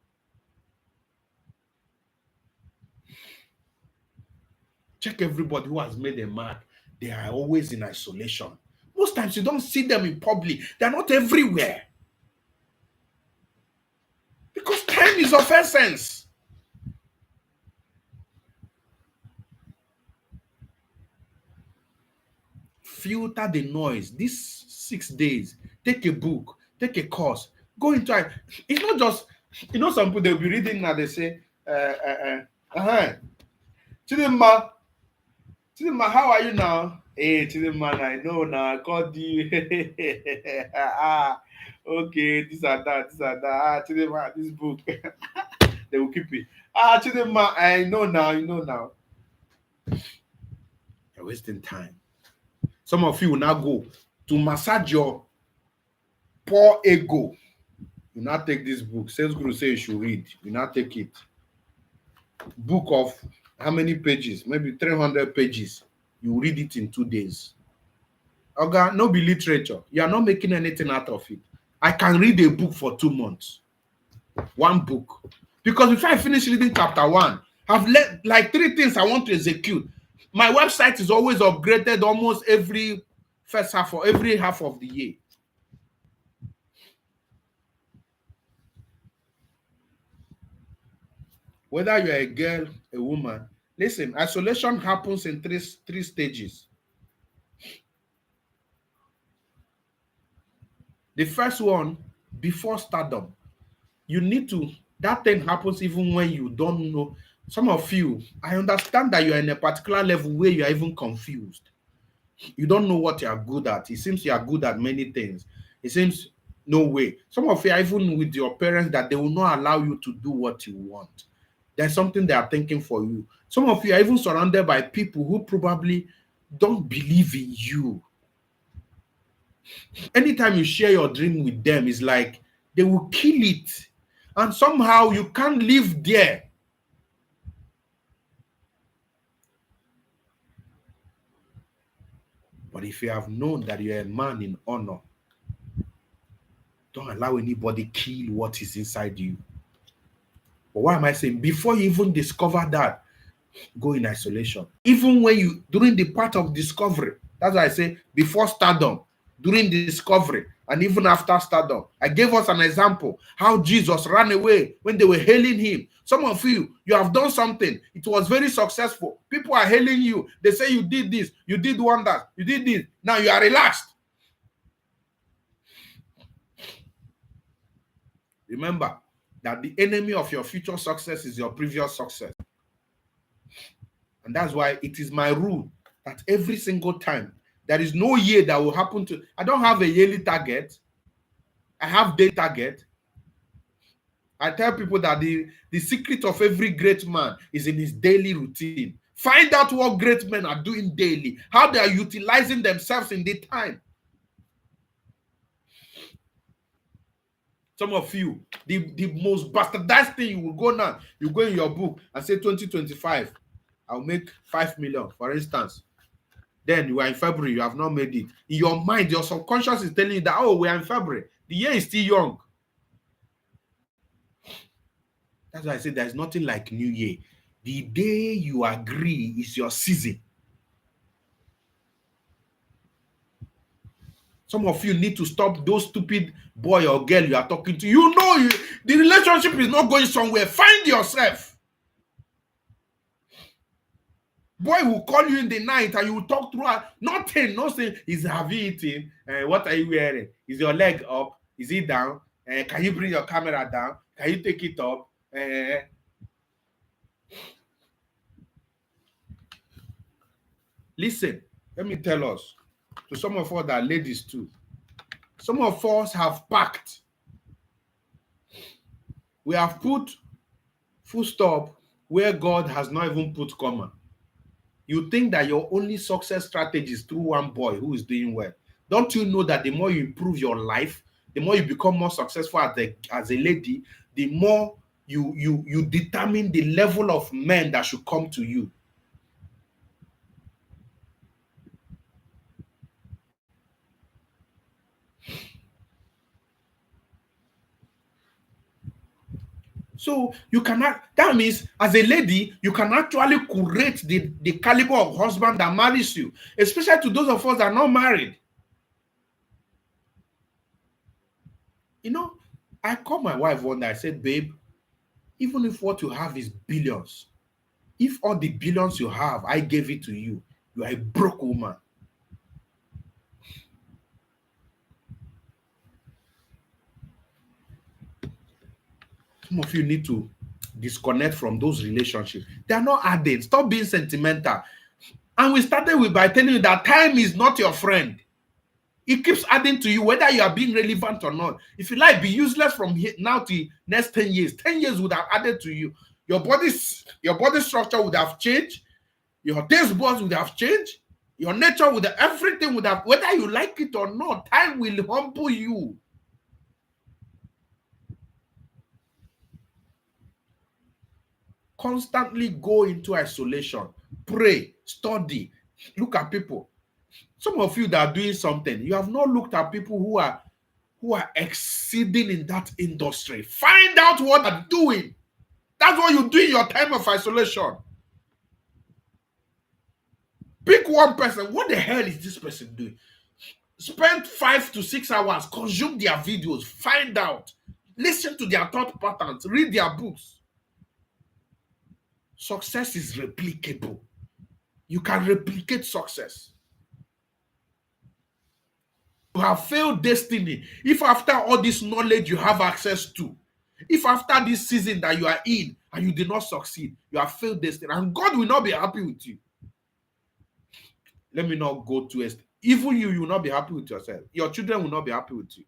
Check everybody who has made a mark. They are always in isolation. Most times you don't see them in public. They're not everywhere. Because time is of essence. Filter the noise. These 6 days, take a book, take a course, go into it. It's not just, some people, they'll be reading now, they say, Chidimma, how are you now? Hey, Chidimma, I know now, I called you. Okay, this and that. Chidimma, this book. They will keep it. Chidimma, I know now, You're wasting time. Some of you will now go to massage your poor ego. You now take this book. Sales Guru say you should read. You now take it. Book of how many pages? Maybe 300 pages. You read it in 2 days. Okay, no be literature. You are not making anything out of it. I can read a book for 2 months. One book. Because before I finish reading chapter 1, I've like 3 things I want to execute. My website is always upgraded almost every half of the year. Whether you're a girl, a woman, listen, isolation happens in three stages. The first one, before stardom, you need to, that thing happens even when you don't know. Some of you, I understand that you are in a particular level where you are even confused. You don't know what you are good at. It seems you are good at many things. It seems no way. Some of you are even with your parents that they will not allow you to do what you want. There's something they are thinking for you. Some of you are even surrounded by people who probably don't believe in you. Anytime you share your dream with them, it's like they will kill it. And somehow you can't live there. But if you have known that you're a man in honor, don't allow anybody kill what is inside you. But why am I saying? Before you even discover that, go in isolation. Even when you, during the part of discovery, that's why I say before stardom, during discovery, and even after stardom. I gave us an example how Jesus ran away when they were hailing him. Some of you, you have done something. It was very successful. People are hailing you. They say you did this, you did wonders, you did this. Now you are relaxed. Remember that the enemy of your future success is your previous success. And that's why it is my rule that every single time, there is no year that will happen to, I don't have a yearly target. I have day target. I tell people that the secret of every great man is in his daily routine. Find out what great men are doing daily, how they are utilizing themselves in the time. Some of you, the most bastardized thing, you will go now, you go in your book and say 2025, I'll make 5 million, for instance. Then you are in February, you have not made it. In your mind, your subconscious is telling you that, oh, we are in February. The year is still young. That's why I say there's nothing like New Year. The day you agree is your season. Some of you need to stop those stupid boy or girl you are talking to. You know the relationship is not going somewhere. Find yourself. Boy will call you in the night and you will talk through her. Nothing. Is have you eaten? What are you wearing? Is your leg up? Is it down? Can you bring your camera down? Can you take it up? Listen, let me tell us. To some of us that are ladies too. Some of us have packed. We have put full stop where God has not even put comma. You think that your only success strategy is through one boy who is doing well. Don't you know that the more you improve your life, the more you become more successful as a lady, the more you determine the level of men that should come to you. So you cannot, that means as a lady, you can actually curate the caliber of husband that marries you, especially to those of us that are not married. You know, I called my wife one day, I said, babe, even if what you have is billions, if all the billions you have, I gave it to you, you are a broke woman. Some of you need to disconnect from those relationships. They are not adding. Stop being sentimental. And we started with by telling you that time is not your friend. It keeps adding to you, whether you are being relevant or not. If you like, be useless from here now to next 10 years. 10 years would have added to you. Your body structure would have changed. Your taste buds would have changed. Your nature would have, everything would have, whether you like it or not, time will humble you. Constantly go into isolation. Pray, study, look at people. Some of you that are doing something, you have not looked at people who are exceeding in that industry. Find out what they're doing. That's what you do in your time of isolation. Pick one person. What the hell is this person doing? Spend 5 to 6 hours, consume their videos, find out, listen to their thought patterns, read their books. Success is replicable. You can replicate success. You have failed destiny if after all this knowledge you have access to, if after this season that you are in, and you did not succeed, you have failed destiny, and God will not be happy with you. Let me not go to it. Even you will not be happy with yourself. Your children will not be happy with you.